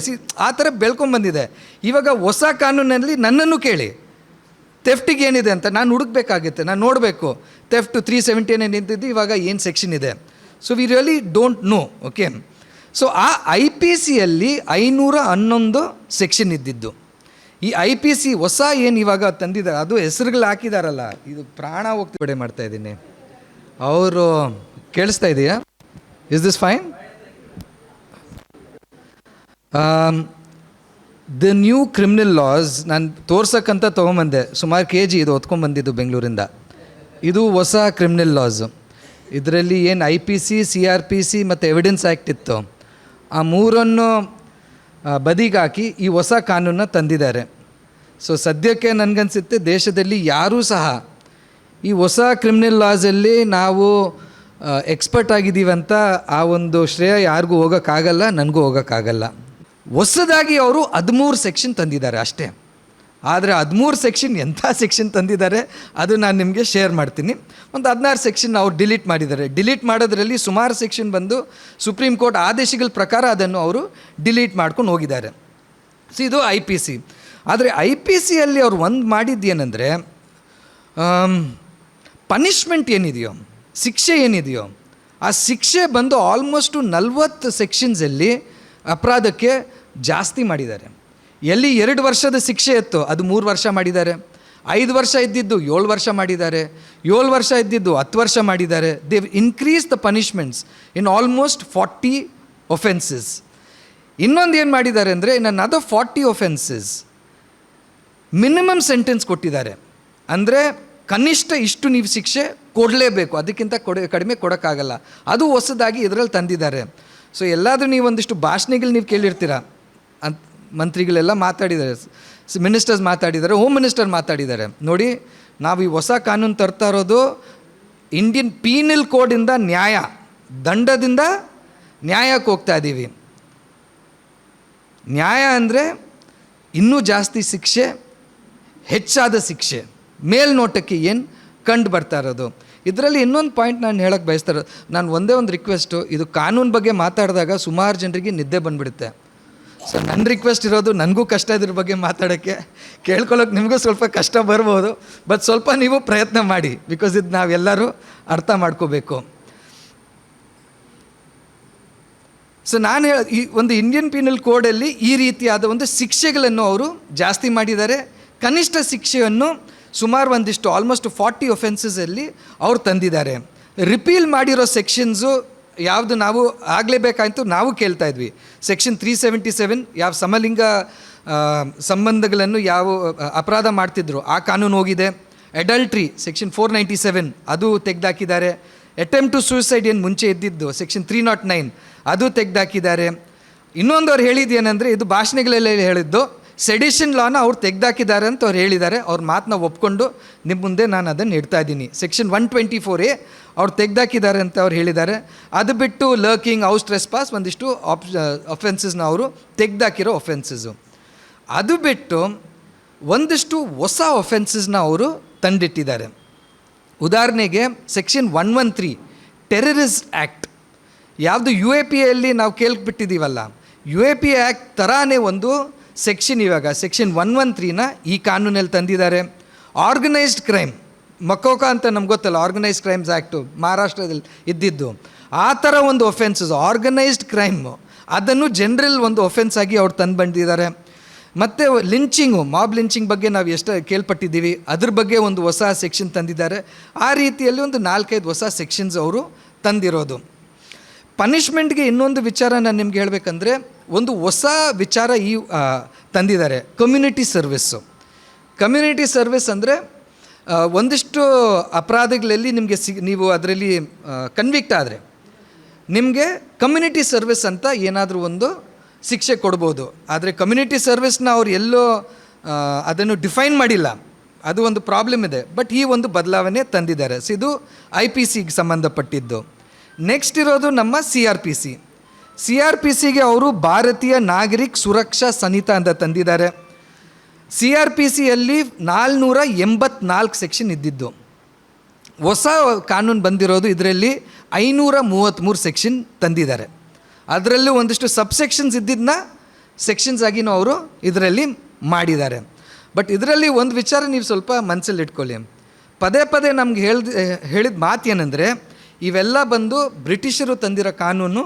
ಆ ಥರ ಬೆಳ್ಕೊಂಬಂದಿದೆ. ಇವಾಗ ಹೊಸ ಕಾನೂನಲ್ಲಿ ನನ್ನನ್ನು ಕೇಳಿ, ಥೆಫ್ಟಿಗೆ ಏನಿದೆ ಅಂತ ನಾನು ಹುಡುಕ್ಬೇಕಾಗುತ್ತೆ, ನಾನು ನೋಡಬೇಕು. ಥೆಫ್ಟು 379 ನಿಂತಿದ್ದು ಇವಾಗ ಏನು ಸೆಕ್ಷನ್ ಇದೆ. So we really don't know. Okay, so ಆ IPCಯಲ್ಲಿ 511 ಸೆಕ್ಷನ್ ಇದ್ದಿದ್ದು. ಈ IPC ಹೊಸ ಏನು ಇವಾಗ ತಂದಿದ್ದಾರೆ, ಅದು ಹೆಸರುಗಳು ಹಾಕಿದಾರಲ್ಲ, ಇದು ಪ್ರಾಣ ಹೋಗ್ತಿ ಬಿಡೆ ಮಾಡ್ತಾಯಿದ್ದೀನಿ. ಅವರು ಕೇಳಿಸ್ತಾ ಇದೆಯಾ? Is this fine? The new criminal loss ನಾನು ತೋರ್ಸಕ್ಕಂತ ತೊಗೊಂಬಂದೆ. ಸುಮಾರು kg ಇದು ಹೊತ್ಕೊಂಡ್ಬಂದಿದ್ದು ಬೆಂಗಳೂರಿಂದ. ಇದು ಹೊಸ ಕ್ರಿಮಿನಲ್ ಲಾಸು. ಇದರಲ್ಲಿ ಏನು IPC, CRPC ಮತ್ತು ಎವಿಡೆನ್ಸ್ ಆ್ಯಕ್ಟ್ ಇತ್ತು, ಆ ಮೂರನ್ನು ಬದಿಗಾಕಿ ಈ ಹೊಸ ಕಾನೂನನ್ನ ತಂದಿದ್ದಾರೆ. ಸೊ ಸದ್ಯಕ್ಕೆ ನನಗನ್ಸುತ್ತೆ ದೇಶದಲ್ಲಿ ಯಾರೂ ಸಹ ಈ ಹೊಸ ಕ್ರಿಮಿನಲ್ ಲಾಸಲ್ಲಿ ನಾವು ಎಕ್ಸ್ಪರ್ಟ್ ಆಗಿದ್ದೀವಂತ ಆ ಒಂದು ಶ್ರೇಯ ಯಾರಿಗೂ ಹೋಗೋಕ್ಕಾಗಲ್ಲ, ನನಗೂ ಹೋಗೋಕ್ಕಾಗಲ್ಲ. ಹೊಸದಾಗಿ ಅವರು 13 ಸೆಕ್ಷನ್ ತಂದಿದ್ದಾರೆ ಅಷ್ಟೇ. ಆದರೆ 13 ಸೆಕ್ಷನ್ ಎಂಥ ಸೆಕ್ಷನ್ ತಂದಿದ್ದಾರೆ ಅದು ನಾನು ನಿಮಗೆ ಶೇರ್ ಮಾಡ್ತೀನಿ. ಒಂದು 16 ಸೆಕ್ಷನ್ ಅವ್ರು ಡಿಲೀಟ್ ಮಾಡಿದ್ದಾರೆ. ಡಿಲೀಟ್ ಮಾಡೋದ್ರಲ್ಲಿ ಸುಮಾರು ಸೆಕ್ಷನ್ ಬಂದು ಸುಪ್ರೀಂ ಕೋರ್ಟ್ ಆದೇಶಗಳ ಪ್ರಕಾರ ಅದನ್ನು ಅವರು ಡಿಲೀಟ್ ಮಾಡ್ಕೊಂಡು ಹೋಗಿದ್ದಾರೆ. ಸೊ ಇದು IPC. ಆದರೆ IPCಯಲ್ಲಿ ಅವ್ರು ಒಂದು ಮಾಡಿದ್ದೇನೆಂದರೆ, ಪನಿಷ್ಮೆಂಟ್ ಏನಿದೆಯೋ, ಶಿಕ್ಷೆ ಏನಿದೆಯೋ, ಆ ಶಿಕ್ಷೆ ಬಂದು ಆಲ್ಮೋಸ್ಟು 40 ಸೆಕ್ಷನ್ಸಲ್ಲಿ ಅಪರಾಧಕ್ಕೆ ಜಾಸ್ತಿ ಮಾಡಿದ್ದಾರೆ. ಎಲ್ಲಿ 2 ವರ್ಷದ ಶಿಕ್ಷೆ ಇತ್ತು ಅದು 3 ವರ್ಷ ಮಾಡಿದ್ದಾರೆ. 5 ವರ್ಷ ಇದ್ದಿದ್ದು 7 ವರ್ಷ ಮಾಡಿದ್ದಾರೆ. 7 ವರ್ಷ ಇದ್ದಿದ್ದು 10 ವರ್ಷ ಮಾಡಿದ್ದಾರೆ. They increase the punishments in almost 40 offences. ಇನ್ನೊಂದು ಏನು ಮಾಡಿದ್ದಾರೆ ಅಂದರೆ, in another 40 offences minimum sentence ಕೊಟ್ಟಿದ್ದಾರೆ. ಅಂದರೆ ಕನಿಷ್ಠ ಇಷ್ಟು ನೀವು ಶಿಕ್ಷೆ ಕೊಡಲೇಬೇಕು, ಅದಕ್ಕಿಂತ ಕಡಿಮೆ ಕೊಡೋಕ್ಕಾಗಲ್ಲ. ಅದು ಹೊಸದಾಗಿ ಇದರಲ್ಲಿ ತಂದಿದ್ದಾರೆ. ಸೊ ಎಲ್ಲಾದರೂ ನೀವು ಒಂದಿಷ್ಟು ಭಾಷಣಗಳು ನೀವು ಕೇಳಿರ್ತೀರ, ಮಂತ್ರಿಗಳೆಲ್ಲ ಮಾತಾಡಿದ್ದಾರೆ, ಮಿನಿಸ್ಟರ್ಸ್ ಮಾತಾಡಿದ್ದಾರೆ, ಹೋಮ್ ಮಿನಿಸ್ಟರ್ ಮಾತಾಡಿದ್ದಾರೆ. ನೋಡಿ, ನಾವು ಈ ಹೊಸ ಕಾನೂನು ತರ್ತಾ ಇರೋದು ಇಂಡಿಯನ್ ಪೀನಲ್ ಕೋಡಿಂದ ದಂಡದಿಂದ ನ್ಯಾಯಕ್ಕೆ ಹೋಗ್ತಾ ಇದ್ದೀವಿ. ನ್ಯಾಯ ಅಂದರೆ ಇನ್ನೂ ಜಾಸ್ತಿ ಶಿಕ್ಷೆ, ಹೆಚ್ಚಾದ ಶಿಕ್ಷೆ, ಮೇಲ್ನೋಟಕ್ಕೆ ಏನು ಕಂಡು ಬರ್ತಾ ಇರೋದು. ಇದರಲ್ಲಿ ಇನ್ನೊಂದು ಪಾಯಿಂಟ್ ನಾನು ಹೇಳೋಕ್ಕೆ ಬಯಸ್ತಾ ಇರೋದು, ನಾನು ಒಂದೇ ಒಂದು ರಿಕ್ವೆಸ್ಟು, ಇದು ಕಾನೂನು ಬಗ್ಗೆ ಮಾತಾಡಿದಾಗ ಸುಮಾರು ಜನರಿಗೆ ನಿದ್ದೆ ಬಂದುಬಿಡುತ್ತೆ. ಸೊ ನನ್ನ ರಿಕ್ವೆಸ್ಟ್ ಇರೋದು, ನನಗೂ ಕಷ್ಟ ಇದ್ರ ಬಗ್ಗೆ ಮಾತಾಡೋಕ್ಕೆ, ಕೇಳ್ಕೊಳ್ಳೋಕೆ ನಿಮಗೂ ಸ್ವಲ್ಪ ಕಷ್ಟ ಬರ್ಬೋದು, ಬಟ್ ಸ್ವಲ್ಪ ನೀವು ಪ್ರಯತ್ನ ಮಾಡಿ, ಬಿಕಾಸ್ ಇದು ನಾವೆಲ್ಲರೂ ಅರ್ಥ ಮಾಡ್ಕೋಬೇಕು. ಸೊ ನಾನು ಈ ಒಂದು ಇಂಡಿಯನ್ ಪೀನಲ್ ಕೋಡಲ್ಲಿ ಈ ರೀತಿಯಾದ ಒಂದು ಶಿಕ್ಷೆಗಳನ್ನು ಅವರು ಜಾಸ್ತಿ ಮಾಡಿದ್ದಾರೆ. ಕನಿಷ್ಠ ಶಿಕ್ಷೆಯನ್ನು ಸುಮಾರು ಒಂದಿಷ್ಟು ಆಲ್ಮೋಸ್ಟ್ 40 ಒಫೆನ್ಸಸಲ್ಲಿ ಅವ್ರು ತಂದಿದ್ದಾರೆ. ರಿಪೀಲ್ ಮಾಡಿರೋ ಸೆಕ್ಷನ್ಸು ಯಾವುದು ನಾವು ಆಗಲೇಬೇಕಾಯ್ತು ನಾವು ಕೇಳ್ತಾ ಇದ್ವಿ. ಸೆಕ್ಷನ್ 377 ಯಾವ ಸಮಲಿಂಗ ಸಂಬಂಧಗಳನ್ನು ಯಾವ ಅಪರಾಧ ಮಾಡ್ತಿದ್ರು ಆ ಕಾನೂನು ಹೋಗಿದೆ. ಅಡಲ್ಟ್ರಿ ಸೆಕ್ಷನ್ 497 ಅದು ತೆಗೆದಾಕಿದ್ದಾರೆ. ಅಟೆಂಪ್ಟ್ ಟು ಸೂಸೈಡ್ ಏನು ಮುಂಚೆ ಇದ್ದಿದ್ದು ಸೆಕ್ಷನ್ 309 ಅದು ತೆಗೆದಾಕಿದ್ದಾರೆ. ಇನ್ನೊಂದು ಅವ್ರು ಹೇಳಿದ್ದೇನೆಂದರೆ, ಇದು ಭಾಷಣಗಳೆಲ್ಲ ಹೇಳಿದ್ದು, ಸೆಡಿಷನ್ ಲಾನ ಅವ್ರು ತೆಗೆದಾಕಿದ್ದಾರೆ ಅಂತ ಅವ್ರು ಹೇಳಿದ್ದಾರೆ. ಅವ್ರ ಮಾತನ್ನ ಒಪ್ಕೊಂಡು ನಿಮ್ಮ ಮುಂದೆ ನಾನು ಅದನ್ನು ಇಡ್ತಾ ಇದ್ದೀನಿ. ಸೆಕ್ಷನ್ 124A ಅವ್ರು ತೆಗೆದಾಕಿದ್ದಾರೆ ಅಂತ ಅವ್ರು ಹೇಳಿದ್ದಾರೆ. ಅದು ಬಿಟ್ಟು ಲರ್ಕಿಂಗ್, ಹೌಸ್ ಟ್ರೆಸ್ಪಾಸ್ ಒಂದಿಷ್ಟು ಒಫೆನ್ಸಸ್ನ ಅವರು ತೆಗೆದಾಕಿರೋ ಒಫೆನ್ಸಸ್ಸು. ಅದು ಬಿಟ್ಟು ಒಂದಿಷ್ಟು ಹೊಸ ಒಫೆನ್ಸಸ್ನ ಅವರು ತಂದಿಟ್ಟಿದ್ದಾರೆ. ಉದಾಹರಣೆಗೆ ಸೆಕ್ಷನ್ 113 ಟೆರರಿಸ್ಟ್ ಆ್ಯಕ್ಟ್, ಯಾವುದು UAPAಯಲ್ಲಿ ನಾವು ಕೇಳ್ಬಿಟ್ಟಿದ್ದೀವಲ್ಲ, UAPA ಆ್ಯಕ್ಟ್ ಥರಾನೇ ಒಂದು ಸೆಕ್ಷನ್ ಇವಾಗ ಸೆಕ್ಷನ್ 113ನ ಈ ಕಾನೂನಲ್ಲಿ ತಂದಿದ್ದಾರೆ. ಆರ್ಗನೈಸ್ಡ್ ಕ್ರೈಮ್, ಮಕೋಕಾ ಅಂತ ನಮ್ಗೆ ಗೊತ್ತಲ್ಲ, ಆರ್ಗನೈಸ್ಡ್ ಕ್ರೈಮ್ಸ್ ಆ್ಯಕ್ಟು ಮಹಾರಾಷ್ಟ್ರದಲ್ಲಿ ಇದ್ದಿದ್ದು, ಆ ಥರ ಒಂದು ಒಫೆನ್ಸಸ್ ಆರ್ಗನೈಸ್ಡ್ ಕ್ರೈಮು ಅದನ್ನು ಜನರಲ್ ಒಂದು ಒಫೆನ್ಸ್ ಆಗಿ ಅವ್ರು ತಂದು ಬಂದಿದ್ದಾರೆ. ಮತ್ತು ಲಿಂಚಿಂಗು, ಮಾಬ್ ಲಿಂಚಿಂಗ್ ಬಗ್ಗೆ ನಾವು ಎಷ್ಟು ಕೇಳ್ಪಟ್ಟಿದ್ದೀವಿ, ಅದ್ರ ಬಗ್ಗೆ ಒಂದು ಹೊಸ ಸೆಕ್ಷನ್ ತಂದಿದ್ದಾರೆ. ಆ ರೀತಿಯಲ್ಲಿ ಒಂದು 4-5 ಹೊಸ ಸೆಕ್ಷನ್ಸ್ ಅವರು ತಂದಿರೋದು. ಪನಿಷ್ಮೆಂಟ್ಗೆ ಇನ್ನೊಂದು ವಿಚಾರ ನಾನು ನಿಮ್ಗೆ ಹೇಳಬೇಕಂದ್ರೆ, ಒಂದು ಹೊಸ ವಿಚಾರ ತಂದಿದ್ದಾರೆ, ಕಮ್ಯುನಿಟಿ ಸರ್ವಿಸ್ಸು. ಕಮ್ಯುನಿಟಿ ಸರ್ವಿಸ್ ಅಂದರೆ ಒಂದಿಷ್ಟು ಅಪರಾಧಗಳಲ್ಲಿ ನಿಮಗೆ ನೀವು ಅದರಲ್ಲಿ ಕನ್ವಿಕ್ಟ್ ಆದರೆ ನಿಮಗೆ ಕಮ್ಯುನಿಟಿ ಸರ್ವಿಸ್ ಅಂತ ಏನಾದರೂ ಒಂದು ಶಿಕ್ಷೆ ಕೊಡ್ಬೋದು. ಆದರೆ ಕಮ್ಯುನಿಟಿ ಸರ್ವಿಸ್ನ ಅವ್ರು ಎಲ್ಲೋ ಅದನ್ನು ಡಿಫೈನ್ ಮಾಡಿಲ್ಲ, ಅದು ಒಂದು ಪ್ರಾಬ್ಲಮ್ ಇದೆ. ಬಟ್ ಈ ಒಂದು ಬದಲಾವಣೆ ತಂದಿದ್ದಾರೆ. ಸೊ ಇದು IPCಗೆ ಸಂಬಂಧಪಟ್ಟಿದ್ದು. ನೆಕ್ಸ್ಟ್ ಇರೋದು ನಮ್ಮ CRPCಗೆ ಅವರು ಭಾರತೀಯ ನಾಗರಿಕ್ ಸುರಕ್ಷಾ ಸಂಹಿತಾ ಅಂತ ತಂದಿದ್ದಾರೆ. CRPCಯಲ್ಲಿ 484 ಸೆಕ್ಷನ್ ಇದ್ದಿದ್ದು. ಹೊಸ ಕಾನೂನು ಬಂದಿರೋದು ಇದರಲ್ಲಿ 533 ಸೆಕ್ಷನ್ ತಂದಿದ್ದಾರೆ. ಅದರಲ್ಲೂ ಒಂದಿಷ್ಟು ಸಬ್ಸೆಕ್ಷನ್ಸ್ ಇದ್ದಿದ್ದನ್ನ ಸೆಕ್ಷನ್ಸ್ ಆಗಿನೂ ಅವರು ಇದರಲ್ಲಿ ಮಾಡಿದ್ದಾರೆ. ಬಟ್ ಇದರಲ್ಲಿ ಒಂದು ವಿಚಾರ ನೀವು ಸ್ವಲ್ಪ ಮನಸ್ಸಲ್ಲಿ ಇಟ್ಕೊಳ್ಳಿ. ಪದೇ ಪದೇ ನಮ್ಗೆ ಹೇಳಿದ ಮಾತು ಏನಂದರೆ, ಇವೆಲ್ಲ ಬಂದು ಬ್ರಿಟಿಷರು ತಂದಿರೋ ಕಾನೂನು,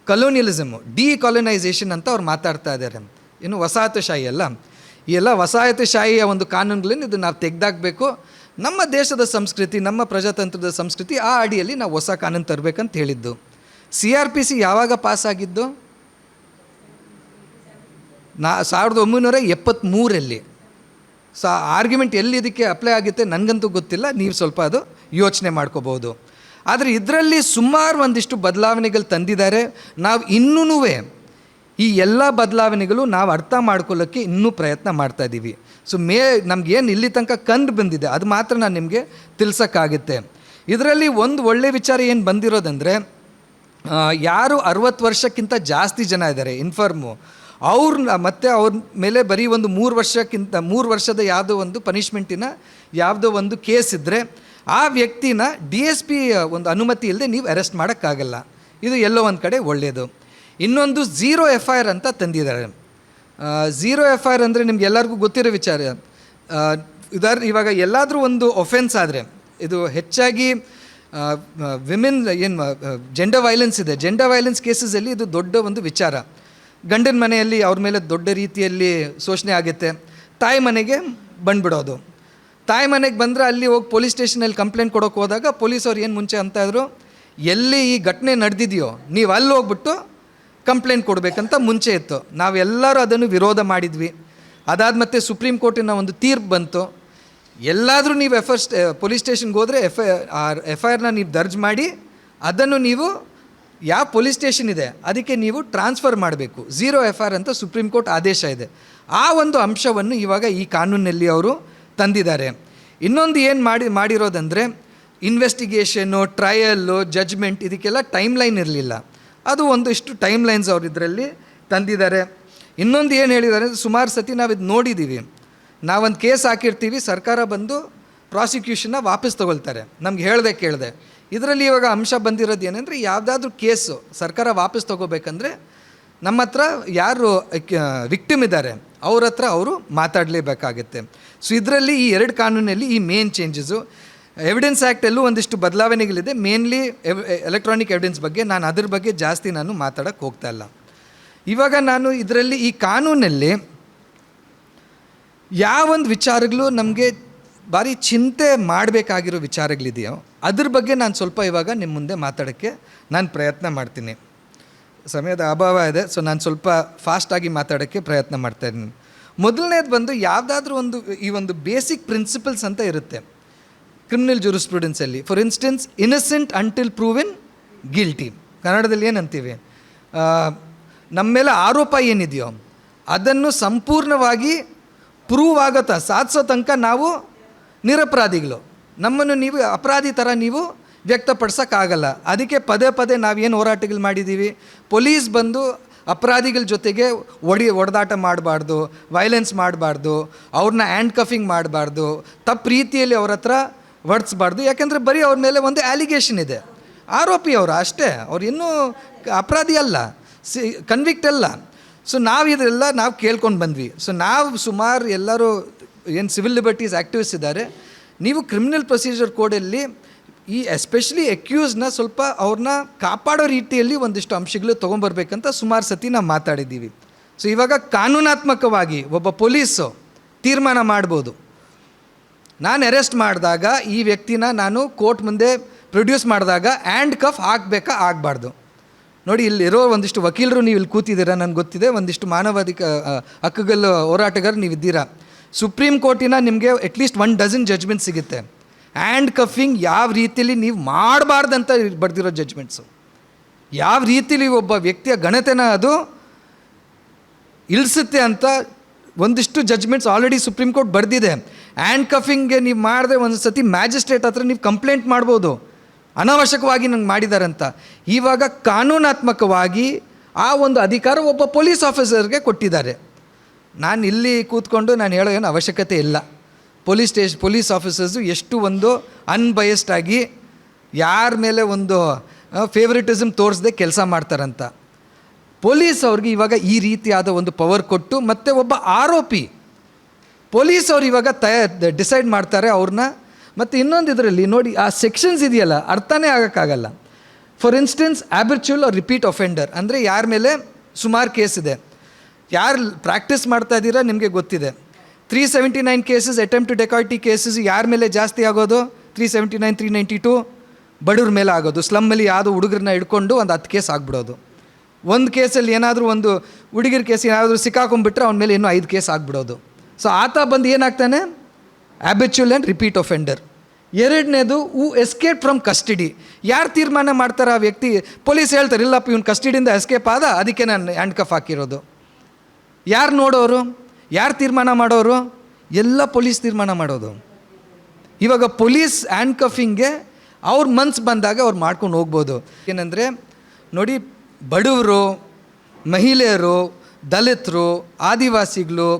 ಕಲೋನಿಯಲಿಸಮು, ಡಿಕಾಲೋನೈಸೇಷನ್ ಅಂತ ಅವ್ರು ಮಾತಾಡ್ತಾ ಇದ್ದಾರೆ. ಇನ್ನು ವಸಾಹತುಶಾಹಿ ಅಲ್ಲ, ಈ ಎಲ್ಲ ವಸಾಹತುಶಾಹಿಯ ಒಂದು ಕಾನೂನುಗಳನ್ನು ಇದು ನಾವು ತೆಗೆದಾಕಬೇಕು. ನಮ್ಮ ದೇಶದ ಸಂಸ್ಕೃತಿ, ನಮ್ಮ ಪ್ರಜಾತಂತ್ರದ ಸಂಸ್ಕೃತಿ, ಆ ಅಡಿಯಲ್ಲಿ ನಾವು ಹೊಸ ಕಾನೂನು ತರಬೇಕಂತ ಹೇಳಿದ್ದು. CRPC ಯಾವಾಗ ಪಾಸಾಗಿದ್ದು? 1973. ಸೊ ಆರ್ಗ್ಯುಮೆಂಟ್ ಎಲ್ಲಿ ಇದಕ್ಕೆ ಅಪ್ಲೈ ಆಗುತ್ತೆ ನನಗಂತೂ ಗೊತ್ತಿಲ್ಲ, ನೀವು ಸ್ವಲ್ಪ ಅದು ಯೋಚನೆ ಮಾಡ್ಕೋಬೋದು. ಆದರೆ ಇದರಲ್ಲಿ ಸುಮಾರು ಒಂದಿಷ್ಟು ಬದಲಾವಣೆಗಳು ತಂದಿದ್ದಾರೆ. ನಾವು ಇನ್ನೂ ಈ ಎಲ್ಲ ಬದಲಾವಣೆಗಳು ನಾವು ಅರ್ಥ ಮಾಡ್ಕೊಳ್ಳೋಕ್ಕೆ ಇನ್ನೂ ಪ್ರಯತ್ನ ಮಾಡ್ತಾಯಿದ್ದೀವಿ. ಸೊ ನಮಗೇನು ಇಲ್ಲಿ ತನಕ ಕಂಡು ಬಂದಿದೆ ಅದು ಮಾತ್ರ ನಾನು ನಿಮಗೆ ತಿಳಿಸೋಕ್ಕಾಗುತ್ತೆ. ಇದರಲ್ಲಿ ಒಂದು ಒಳ್ಳೆಯ ವಿಚಾರ ಏನು ಬಂದಿರೋದಂದರೆ, ಯಾರು 60 ವರ್ಷಕ್ಕಿಂತ ಜಾಸ್ತಿ ಜನ ಇದ್ದಾರೆ ಇನ್ಫರ್ಮು, ಮತ್ತು ಅವ್ರ ಮೇಲೆ ಬರೀ ಒಂದು 3 ವರ್ಷದ ಯಾವುದೋ ಒಂದು ಪನಿಷ್ಮೆಂಟಿನ ಯಾವುದೋ ಒಂದು ಕೇಸ್ ಇದ್ದರೆ ಆ ವ್ಯಕ್ತಿನ DSP ಒಂದು ಅನುಮತಿ ಇಲ್ಲದೆ ನೀವು ಅರೆಸ್ಟ್ ಮಾಡೋಕ್ಕಾಗಲ್ಲ. ಇದು ಎಲ್ಲೋ ಒಂದು ಕಡೆ ಒಳ್ಳೆಯದು. ಇನ್ನೊಂದು 0 FIR ಅಂತ ತಂದಿದ್ದಾರೆ. 0 FIR ಅಂದರೆ ನಿಮ್ಗೆ ಎಲ್ಲರಿಗೂ ಗೊತ್ತಿರೋ ವಿಚಾರ. ಇವಾಗ ಎಲ್ಲಾದರೂ ಒಂದು ಒಫೆನ್ಸ್ ಆದರೆ, ಇದು ಹೆಚ್ಚಾಗಿ ವಿಮೆನ್ ಜೆಂಡರ್ ವೈಲೆನ್ಸ್ ಇದೆ, ಜೆಂಡರ್ ವೈಲೆನ್ಸ್ ಕೇಸಸಲ್ಲಿ ಇದು ದೊಡ್ಡ ಒಂದು ವಿಚಾರ. ಗಂಡನ ಮನೆಯಲ್ಲಿ ಅವ್ರ ಮೇಲೆ ದೊಡ್ಡ ರೀತಿಯಲ್ಲಿ ಶೋಷಣೆ ಆಗುತ್ತೆ, ತಾಯಿ ಮನೆಗೆ ಬಂದುಬಿಡೋದು. ತಾಯಿ ಮನೆಗೆ ಬಂದರೆ ಅಲ್ಲಿ ಹೋಗಿ ಪೊಲೀಸ್ ಸ್ಟೇಷನಲ್ಲಿ ಕಂಪ್ಲೇಂಟ್ ಕೊಡೋಕೆ ಹೋದಾಗ ಪೊಲೀಸವ್ರು ಏನು ಮುಂಚೆ ಅಂತ ಇದ್ರು, ಎಲ್ಲಿ ಈ ಘಟನೆ ನಡೆದಿದೆಯೋ ನೀವು ಅಲ್ಲಿ ಹೋಗ್ಬಿಟ್ಟು ಕಂಪ್ಲೇಂಟ್ ಕೊಡಬೇಕಂತ ಮುಂಚೆ ಇತ್ತು. ನಾವೆಲ್ಲರೂ ಅದನ್ನು ವಿರೋಧ ಮಾಡಿದ್ವಿ. ಅದಾದ ಮತ್ತೆ ಸುಪ್ರೀಂ ಕೋರ್ಟಿನ ಒಂದು ತೀರ್ಪು ಬಂತು, ಎಲ್ಲಾದರೂ ನೀವು ಪೊಲೀಸ್ ಸ್ಟೇಷನ್ಗೆ ಹೋದರೆ FIRನ ನೀವು ದರ್ಜ್ ಮಾಡಿ ಅದನ್ನು ನೀವು ಯಾವ ಪೊಲೀಸ್ ಸ್ಟೇಷನ್ ಇದೆ ಅದಕ್ಕೆ ನೀವು ಟ್ರಾನ್ಸ್ಫರ್ ಮಾಡಬೇಕು. 0 FIR ಅಂತ ಸುಪ್ರೀಂ ಕೋರ್ಟ್ ಆದೇಶ ಇದೆ. ಆ ಒಂದು ಅಂಶವನ್ನು ಇವಾಗ ಈ ಕಾನೂನಿನಲ್ಲಿ ಅವರು ತಂದಿದ್ದಾರೆ. ಇನ್ನೊಂದು ಏನು ಮಾಡಿರೋದಂದರೆ, ಇನ್ವೆಸ್ಟಿಗೇಷನ್ನು, ಟ್ರಯಲ್ಲು, ಜಡ್ಜ್ಮೆಂಟ್, ಇದಕ್ಕೆಲ್ಲ ಟೈಮ್ ಲೈನ್ ಇರಲಿಲ್ಲ. ಅದು ಒಂದಿಷ್ಟು ಟೈಮ್ ಲೈನ್ಸ್ ಅವ್ರು ಇದರಲ್ಲಿ ತಂದಿದ್ದಾರೆ. ಇನ್ನೊಂದು ಏನು ಹೇಳಿದ್ದಾರೆ, ಸುಮಾರು ಸತಿ ನಾವು ಇದು ನೋಡಿದ್ದೀವಿ. ನಾವೊಂದು ಕೇಸ್ ಹಾಕಿರ್ತೀವಿ, ಸರ್ಕಾರ ಬಂದು ಪ್ರಾಸಿಕ್ಯೂಷನ್ನ ವಾಪಸ್ ತೊಗೊಳ್ತಾರೆ, ನಮ್ಗೆ ಕೇಳಿದೆ. ಇದರಲ್ಲಿ ಇವಾಗ ಅಂಶ ಬಂದಿರೋದು ಏನಂದರೆ, ಯಾವುದಾದ್ರೂ ಕೇಸು ಸರ್ಕಾರ ವಾಪಸ್ ತೊಗೋಬೇಕಂದ್ರೆ ನಮ್ಮ ಹತ್ರ ಯಾರು ವಿಕ್ಟಿಮ್ ಇದ್ದಾರೆ ಅವ್ರ ಹತ್ರ ಅವರು ಮಾತಾಡಲೇಬೇಕಾಗುತ್ತೆ. ಸೊ ಇದರಲ್ಲಿ ಈ 2 ಕಾನೂನಲ್ಲಿ ಈ ಮೇನ್ ಚೇಂಜಸ್ಸು. ಎವಿಡೆನ್ಸ್ ಆ್ಯಕ್ಟಲ್ಲೂ ಒಂದಿಷ್ಟು ಬದಲಾವಣೆಗಳಿದೆ, ಮೇನ್ಲಿ ಎಲೆಕ್ಟ್ರಾನಿಕ್ ಎವಿಡೆನ್ಸ್ ಬಗ್ಗೆ. ನಾನು ಅದ್ರ ಬಗ್ಗೆ ಜಾಸ್ತಿ ಮಾತಾಡೋಕ್ಕೆ ಹೋಗ್ತಾ ಇಲ್ಲ. ಇವಾಗ ನಾನು ಇದರಲ್ಲಿ ಈ ಕಾನೂನಲ್ಲಿ ಯಾವೊಂದು ವಿಚಾರಗಳು ನಮಗೆ ಭಾರಿ ಚಿಂತೆ ಮಾಡಬೇಕಾಗಿರೋ ವಿಚಾರಗಳಿದೆಯೋ ಅದ್ರ ಬಗ್ಗೆ ನಾನು ಸ್ವಲ್ಪ ಇವಾಗ ನಿಮ್ಮ ಮುಂದೆ ಮಾತಾಡೋಕ್ಕೆ ನಾನು ಪ್ರಯತ್ನ ಮಾಡ್ತೀನಿ. ಸಮಯದ ಅಭಾವ ಇದೆ, ಸೊ ನಾನು ಸ್ವಲ್ಪ ಫಾಸ್ಟಾಗಿ ಮಾತಾಡೋಕ್ಕೆ ಪ್ರಯತ್ನ ಮಾಡ್ತಾಯಿದ್ದೀನಿ. ಮೊದಲನೇದು ಬಂದು ಯಾವುದಾದ್ರೂ ಈ ಒಂದು ಬೇಸಿಕ್ ಪ್ರಿನ್ಸಿಪಲ್ಸ್ ಅಂತ ಇರುತ್ತೆ ಕ್ರಿಮಿನಲ್ ಜೂರಿಸ್ಪ್ರುಡೆನ್ಸಲ್ಲಿ. For instance, innocent until proven guilty. ಕನ್ನಡದಲ್ಲಿ ಏನಂತೀವಿ, ನಮ್ಮ ಮೇಲೆ ಆರೋಪ ಏನಿದೆಯೋ ಅದನ್ನು ಸಂಪೂರ್ಣವಾಗಿ ಪ್ರೂವ್ ಆಗುತ್ತಾ ಸಾಧಿಸೋ ತನಕ ನಾವು ನಿರಪರಾಧಿಗಳು, ನಮ್ಮನ್ನು ನೀವು ಅಪರಾಧಿ ಥರ ನೀವು ವ್ಯಕ್ತಪಡಿಸೋಕ್ಕಾಗಲ್ಲ. ಅದಕ್ಕೆ ಪದೇ ನಾವೇನು ಹೋರಾಟಗಳು ಮಾಡಿದ್ದೀವಿ, ಪೊಲೀಸ್ ಬಂದು ಅಪರಾಧಿಗಳ ಜೊತೆಗೆ ಹೊಡೆದಾಟ ಮಾಡಬಾರ್ದು, ವೈಲೆನ್ಸ್ ಮಾಡಬಾರ್ದು, ಅವ್ರನ್ನ ಹ್ಯಾಂಡ್ ಕಫಿಂಗ್ ಮಾಡಬಾರ್ದು, ತಪ್ಪು ರೀತಿಯಲ್ಲಿ ಅವ್ರ ಹತ್ರ ವರ್ತಿಸ್ಬಾರ್ದು. ಯಾಕೆಂದರೆ ಬರೀ ಅವ್ರ ಮೇಲೆ ಒಂದು ಅಲಿಗೇಷನ್ ಇದೆ, ಆರೋಪಿ ಅವರು ಅಷ್ಟೇ, ಅವ್ರು ಇನ್ನೂ ಅಪರಾಧಿ ಅಲ್ಲ, ಕನ್ವಿಕ್ಟ್ ಅಲ್ಲ. ಸೊ ಇದೆಲ್ಲ ನಾವು ಕೇಳ್ಕೊಂಡು ಬಂದ್ವಿ. ಸೊ ನಾವು ಸುಮಾರು ಎಲ್ಲರೂ ಏನು ಸಿವಿಲ್ ಲಿಬರ್ಟೀಸ್ ಆ್ಯಕ್ಟಿವಿಸ್ಟ್ ಇದ್ದಾರೆ, ನೀವು ಕ್ರಿಮಿನಲ್ ಪ್ರೊಸೀಜರ್ ಕೋಡಲ್ಲಿ ಈ ಎಸ್ಪೆಷಲಿ ಅಕ್ಯೂಸ್ನ ಸ್ವಲ್ಪ ಅವ್ರನ್ನ ಕಾಪಾಡೋ ರೀತಿಯಲ್ಲಿ ಒಂದಿಷ್ಟು ಅಂಶಗಳು ತೊಗೊಂಬರ್ಬೇಕಂತ ಸುಮಾರು ಸತಿ ನಾವು ಮಾತಾಡಿದ್ದೀವಿ. ಸೊ ಇವಾಗ ಕಾನೂನಾತ್ಮಕವಾಗಿ ಒಬ್ಬ ಪೊಲೀಸು ತೀರ್ಮಾನ ಮಾಡ್ಬೋದು, ನಾನು ಅರೆಸ್ಟ್ ಮಾಡಿದಾಗ ಈ ವ್ಯಕ್ತಿನ ನಾನು ಕೋರ್ಟ್ ಮುಂದೆ ಪ್ರೊಡ್ಯೂಸ್ ಮಾಡಿದಾಗ ಹ್ಯಾಂಡ್ ಕಫ್ ಹಾಕಬೇಕಾ ಆಗಬಾರ್ದು. ನೋಡಿ, ಇಲ್ಲಿರೋ ಒಂದಿಷ್ಟು ವಕೀಲರು ನೀವು ಇಲ್ಲಿ ಕೂತಿದ್ದೀರಾ, ನನಗೆ ಗೊತ್ತಿದೆ, ಒಂದಿಷ್ಟು ಹಕ್ಕುಗಳ ಹೋರಾಟಗಾರರು ನೀವಿದ್ದೀರಾ. ಸುಪ್ರೀಂ ಕೋರ್ಟಿನ ನಿಮಗೆ ಅಟ್ಲೀಸ್ಟ್ 12 ಜಡ್ಜ್ಮೆಂಟ್ ಸಿಗುತ್ತೆ. ಹ್ಯಾಂಡ್ ಕಫಿಂಗ್ ಯಾವ ರೀತಿಯಲ್ಲಿ ನೀವು ಮಾಡಬಾರ್ದಂತ ಬರೆದಿರೋ ಜಡ್ಜ್ಮೆಂಟ್ಸು, ಯಾವ ರೀತಿಯಲ್ಲಿ ಒಬ್ಬ ವ್ಯಕ್ತಿಯ ಘನತೆನ ಅದು ಇಳಿಸುತ್ತೆ ಅಂತ ಒಂದಿಷ್ಟು ಜಡ್ಜ್ಮೆಂಟ್ಸ್ ಆಲ್ರೆಡಿ ಸುಪ್ರೀಂ ಕೋರ್ಟ್ ಬರೆದಿದೆ. ಹ್ಯಾಂಡ್ ಕಫಿಂಗ್ಗೆ ನೀವು ಮಾಡಿದ್ರೆ ಒಂದು ಸತಿ ಮ್ಯಾಜಿಸ್ಟ್ರೇಟ್ ಹತ್ರ ನೀವು ಕಂಪ್ಲೇಂಟ್ ಮಾಡ್ಬೋದು, ಅನಾವಶ್ಯಕವಾಗಿ ನಂಗೆ ಮಾಡಿದಾರಂತ. ಇವಾಗ ಕಾನೂನಾತ್ಮಕವಾಗಿ ಆ ಒಂದು ಅಧಿಕಾರ ಒಬ್ಬ ಪೊಲೀಸ್ ಆಫೀಸರ್ಗೆ ಕೊಟ್ಟಿದ್ದಾರೆ. ನಾನು ಇಲ್ಲಿ ಕೂತ್ಕೊಂಡು ನಾನು ಹೇಳೋ ಏನು ಅವಶ್ಯಕತೆ ಇಲ್ಲ. ಪೊಲೀಸ್ ಆಫೀಸರ್ಸು ಎಷ್ಟು ಒಂದು ಅನ್ಬಯಸ್ಡ್ ಆಗಿ ಯಾರ ಮೇಲೆ ಒಂದು ಫೇವ್ರಿಟಿಸಮ್ ತೋರಿಸದೆ ಕೆಲಸ ಮಾಡ್ತಾರಂತ. ಪೊಲೀಸ್ ಅವ್ರಿಗೆ ಇವಾಗ ಈ ರೀತಿಯಾದ ಒಂದು ಪವರ್ ಕೊಟ್ಟು, ಮತ್ತು ಒಬ್ಬ ಆರೋಪಿ ಪೊಲೀಸ್ ಅವ್ರು ಇವಾಗ ಡಿಸೈಡ್ ಮಾಡ್ತಾರೆ ಅವ್ರನ್ನ. ಮತ್ತು ಇನ್ನೊಂದು ಇದರಲ್ಲಿ ನೋಡಿ, ಆ ಸೆಕ್ಷನ್ಸ್ ಇದೆಯಲ್ಲ ಅರ್ಥನೇ ಆಗೋಕ್ಕಾಗಲ್ಲ. For instance habitual or repeat offender ಅಂದರೆ ಯಾರ ಮೇಲೆ ಸುಮಾರು ಕೇಸ್ ಇದೆ, ಯಾರು ಪ್ರಾಕ್ಟೀಸ್ ಮಾಡ್ತಾ ಇದ್ದೀರಾ ನಿಮಗೆ ಗೊತ್ತಿದೆ. 379 ಕೇಸಸ್ ಅಟೆಂಪ್ಟ್ ಟು ಡೆಕಾಯ್ಟಿ ಕೇಸಸ್ ಯಾರ ಮೇಲೆ ಜಾಸ್ತಿ ಆಗೋದು? 379, 392 ಬಡವ್ರ ಮೇಲೆ ಆಗೋದು. ಸ್ಲಮ್ಮಲ್ಲಿ ಯಾವುದೋ ಹುಡುಗರನ್ನ ಹಿಡ್ಕೊಂಡು ಒಂದು 10 ಕೇಸ್ ಆಗಿಬಿಡೋದು. ಒಂದು ಕೇಸಲ್ಲಿ ಏನಾದರೂ ಒಂದು ಹುಡುಗಿರ ಕೇಸ್ ಏನಾದರೂ ಸಿಕ್ಕಾಕೊಂಡ್ಬಿಟ್ರೆ ಅವನ ಮೇಲೆ ಇನ್ನೂ 5 ಕೇಸ್ ಆಗಿಬಿಡೋದು. ಸೊ ಆತ ಬಂದು ಏನಾಗ್ತಾನೆ? Habitual and repeat offender. ಎರಡನೇದು ಎಸ್ಕೇಪ್ ಫ್ರಮ್ ಕಸ್ಟಡಿ. ಯಾರು ತೀರ್ಮಾನ ಮಾಡ್ತಾರೆ? ಆ ವ್ಯಕ್ತಿ ಪೊಲೀಸ್ ಹೇಳ್ತಾರೆ, ಇಲ್ಲಪ್ಪ ಇವ್ನು ಕಸ್ಟಡಿಯಿಂದ ಎಸ್ಕೇಪ್ ಆದ, ಅದಕ್ಕೆ ನಾನು ಹ್ಯಾಂಡ್ ಕಫ್ ಹಾಕಿರೋದು. ಯಾರು ನೋಡೋರು? ಯಾರು ತೀರ್ಮಾನ ಮಾಡೋರು? ಎಲ್ಲ ಪೊಲೀಸ್ ತೀರ್ಮಾನ ಮಾಡೋದು. ಇವಾಗ ಪೊಲೀಸ್ ಹ್ಯಾಂಡ್ ಕಫಿಂಗ್ಗೆ ಅವ್ರ ಮನ್ಸು ಬಂದಾಗ ಅವ್ರು ಮಾಡ್ಕೊಂಡು ಹೋಗ್ಬೋದು. ಏನಂದರೆ ನೋಡಿ, ಬಡವರು, ಮಹಿಳೆಯರು, ದಲಿತರು, ಆದಿವಾಸಿಗಳು,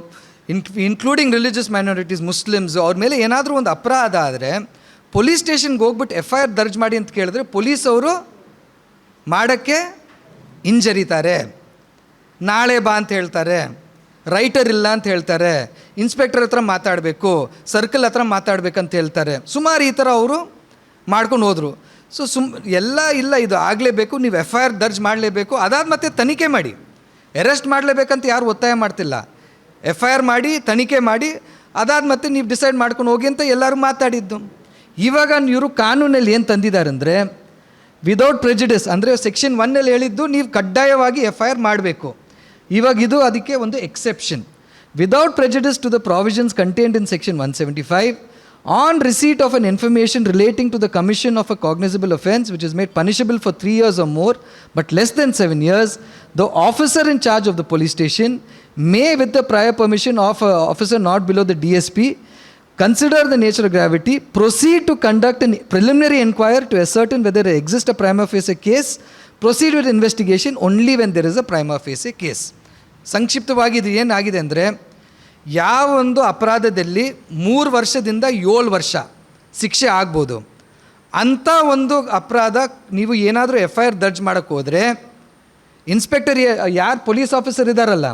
ಇನ್ಕ್ಲೂಡಿಂಗ್ ರಿಲಿಜಿಯಸ್ ಮೈನಾರಿಟೀಸ್, ಮುಸ್ಲಿಮ್ಸು, ಅವ್ರ ಮೇಲೆ ಏನಾದರೂ ಒಂದು ಅಪರಾಧ ಆದರೆ ಪೊಲೀಸ್ ಸ್ಟೇಷನ್ಗೆ ಹೋಗ್ಬಿಟ್ಟು FIR ದರ್ಜ್ ಮಾಡಿ ಅಂತ ಕೇಳಿದ್ರೆ ಪೊಲೀಸವರು ಮಾಡೋಕ್ಕೆ ಹಿಂಜರಿತಾರೆ. ನಾಳೆ ಬಾ ಅಂತ ಹೇಳ್ತಾರೆ, ರೈಟರ್ ಇಲ್ಲ ಅಂತ ಹೇಳ್ತಾರೆ, ಇನ್ಸ್ಪೆಕ್ಟರ್ ಹತ್ರ ಮಾತಾಡಬೇಕು, ಸರ್ಕಲ್ ಹತ್ರ ಮಾತಾಡ್ಬೇಕಂತ ಹೇಳ್ತಾರೆ. ಸುಮಾರು ಈ ಥರ ಅವರು ಮಾಡ್ಕೊಂಡು ಹೋದರು. ಸೊ ಎಲ್ಲ ಇಲ್ಲ, ಇದು ಆಗಲೇಬೇಕು, ನೀವು FIR ದರ್ಜ್ ಮಾಡಲೇಬೇಕು, ಅದಾದ ಮತ್ತೆ ತನಿಖೆ ಮಾಡಿ, ಅರೆಸ್ಟ್ ಮಾಡಲೇಬೇಕಂತ ಯಾರು ಒತ್ತಾಯ ಮಾಡ್ತಿಲ್ಲ. FIR ಮಾಡಿ, ತನಿಖೆ ಮಾಡಿ, ಅದಾದ ಮತ್ತೆ ನೀವು ಡಿಸೈಡ್ ಮಾಡ್ಕೊಂಡು ಹೋಗಿ ಅಂತ ಎಲ್ಲರೂ ಮಾತಾಡಿದ್ದು. ಇವಾಗ ಇವರು ಕಾನೂನಲ್ಲಿ ಏನು ತಂದಿದ್ದಾರೆ ಅಂದರೆ, ವಿದೌಟ್ ಪ್ರೆಜುಡಿಸ್ ಅಂದರೆ ಸೆಕ್ಷನ್ 1ನಲ್ಲಿ ಹೇಳಿದ್ದು ನೀವು ಕಡ್ಡಾಯವಾಗಿ FIR ಮಾಡಬೇಕು. ಇವಾಗ ಇದು ಅದಕ್ಕೆ ಒಂದು exception. Without prejudice to the provisions contained in section 175 on receipt of an information relating to the commission of a cognizable offence which is made punishable for 3 years or more but less than 7 years, the officer in charge of the police station may, with the prior permission of an officer not below the DSP, consider the nature of gravity, proceed to conduct a preliminary inquiry to ascertain whether there exists a prima facie case, proceed with investigation only when there is a prima facie case. ಸಂಕ್ಷಿಪ್ತವಾಗಿ ಇದು ಏನಾಗಿದೆ ಅಂದರೆ, ಯಾವ ಒಂದು ಅಪರಾಧದಲ್ಲಿ 3 ವರ್ಷದಿಂದ 7 ವರ್ಷ ಶಿಕ್ಷೆ ಆಗ್ಬೋದು, ಅಂಥ ಒಂದು ಅಪರಾಧ ನೀವು ಏನಾದರೂ FIR ದರ್ಜ್ ಮಾಡೋಕ್ಕೆ ಹೋದರೆ ಇನ್ಸ್ಪೆಕ್ಟರ್, ಯಾರು ಪೊಲೀಸ್ ಆಫೀಸರ್ ಇದ್ದಾರಲ್ಲ,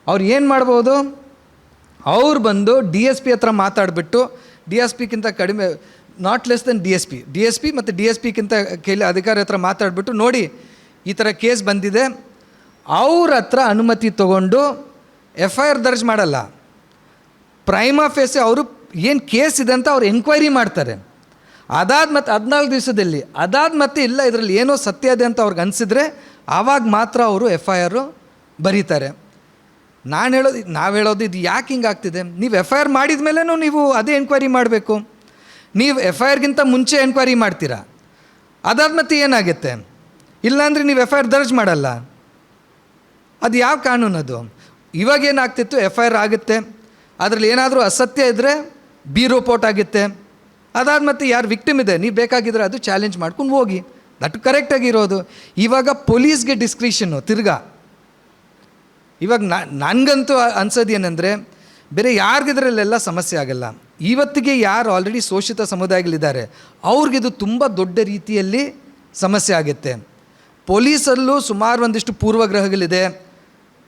ಅವ್ರು ಏನು ಮಾಡ್ಬೋದು? ಅವ್ರು ಬಂದು DSP ಹತ್ರ ಮಾತಾಡಿಬಿಟ್ಟು, DSPಗಿಂತ ಕಡಿಮೆ, ನಾಟ್ ಲೆಸ್ ದೆನ್ DSP ಮತ್ತು DSPಗಿಂತ ಅಧಿಕಾರಿ ಹತ್ರ ಮಾತಾಡಿಬಿಟ್ಟು, ನೋಡಿ ಈ ಥರ ಕೇಸ್ ಬಂದಿದೆ, ಅವ್ರ ಹತ್ರ ಅನುಮತಿ ತೊಗೊಂಡು FIR ದರ್ಜ್ ಮಾಡಲ್ಲ, ಪ್ರೈಮಾ ಫೇಸೆ ಅವರು ಏನು ಕೇಸ್ ಇದೆ ಅಂತ ಅವ್ರು ಎಂಕ್ವೈರಿ ಮಾಡ್ತಾರೆ. ಅದಾದ ಮತ್ತೆ 14 ದಿವಸದಲ್ಲಿ ಮತ್ತೆ ಇಲ್ಲ ಇದರಲ್ಲಿ ಏನೋ ಸತ್ಯ ಇದೆ ಅಂತ ಅವ್ರಿಗೆ ಅನಿಸಿದ್ರೆ ಆವಾಗ ಮಾತ್ರ ಅವರು FIR ಬರೀತಾರೆ. ನಾವು ಹೇಳೋದು ಇದು ಯಾಕೆ ಹಿಂಗಾಗ್ತಿದೆ? ನೀವು FIR ಮಾಡಿದ ಮೇಲೂ ನೀವು ಅದೇ ಎಂಕ್ವೈರಿ ಮಾಡಬೇಕು. ನೀವು FIRಗಿಂತ ಮುಂಚೆ ಎಂಕ್ವೈರಿ ಮಾಡ್ತೀರಾ, ಅದಾದ ಮತ್ತೆ ಏನಾಗುತ್ತೆ? ಇಲ್ಲಾಂದರೆ ನೀವು FIR ದರ್ಜ್ ಮಾಡಲ್ಲ. ಅದು ಯಾವ ಕಾನೂನು ಅದು? ಇವಾಗ ಏನಾಗ್ತಿತ್ತು, FIR ಆಗುತ್ತೆ, ಅದರಲ್ಲಿ ಏನಾದರೂ ಅಸತ್ಯ ಇದ್ದರೆ ರಿಪೋರ್ಟ್ ಆಗುತ್ತೆ, ಅದಾದ ಮತ್ತೆ ಯಾರು ವಿಕ್ಟಿಮ್ ಇದೆ ನೀವು ಬೇಕಾಗಿದ್ರೆ ಅದು ಚಾಲೆಂಜ್ ಮಾಡ್ಕೊಂಡು ಹೋಗಿ, ದಟ್ ಕರೆಕ್ಟಾಗಿರೋದು. ಇವಾಗ ಪೊಲೀಸ್ಗೆ ಡಿಸ್ಕ್ರಿಷನ್ನು ತಿರ್ಗಾ. ಇವಾಗ ನನಗಂತೂ ಅನ್ಸೋದು ಏನಂದರೆ, ಬೇರೆ ಯಾರಿಗಿದ್ರಲ್ಲೆಲ್ಲ ಸಮಸ್ಯೆ ಆಗಲ್ಲ. ಇವತ್ತಿಗೆ ಯಾರು ಆಲ್ರೆಡಿ ಶೋಷಿತ ಸಮುದಾಯಗಳಿದ್ದಾರೆ ಅವ್ರಿಗಿದು ತುಂಬ ದೊಡ್ಡ ರೀತಿಯಲ್ಲಿ ಸಮಸ್ಯೆ ಆಗುತ್ತೆ. ಪೊಲೀಸಲ್ಲೂ ಸುಮಾರು ಒಂದಿಷ್ಟು ಪೂರ್ವಗ್ರಹಗಳಿದೆ.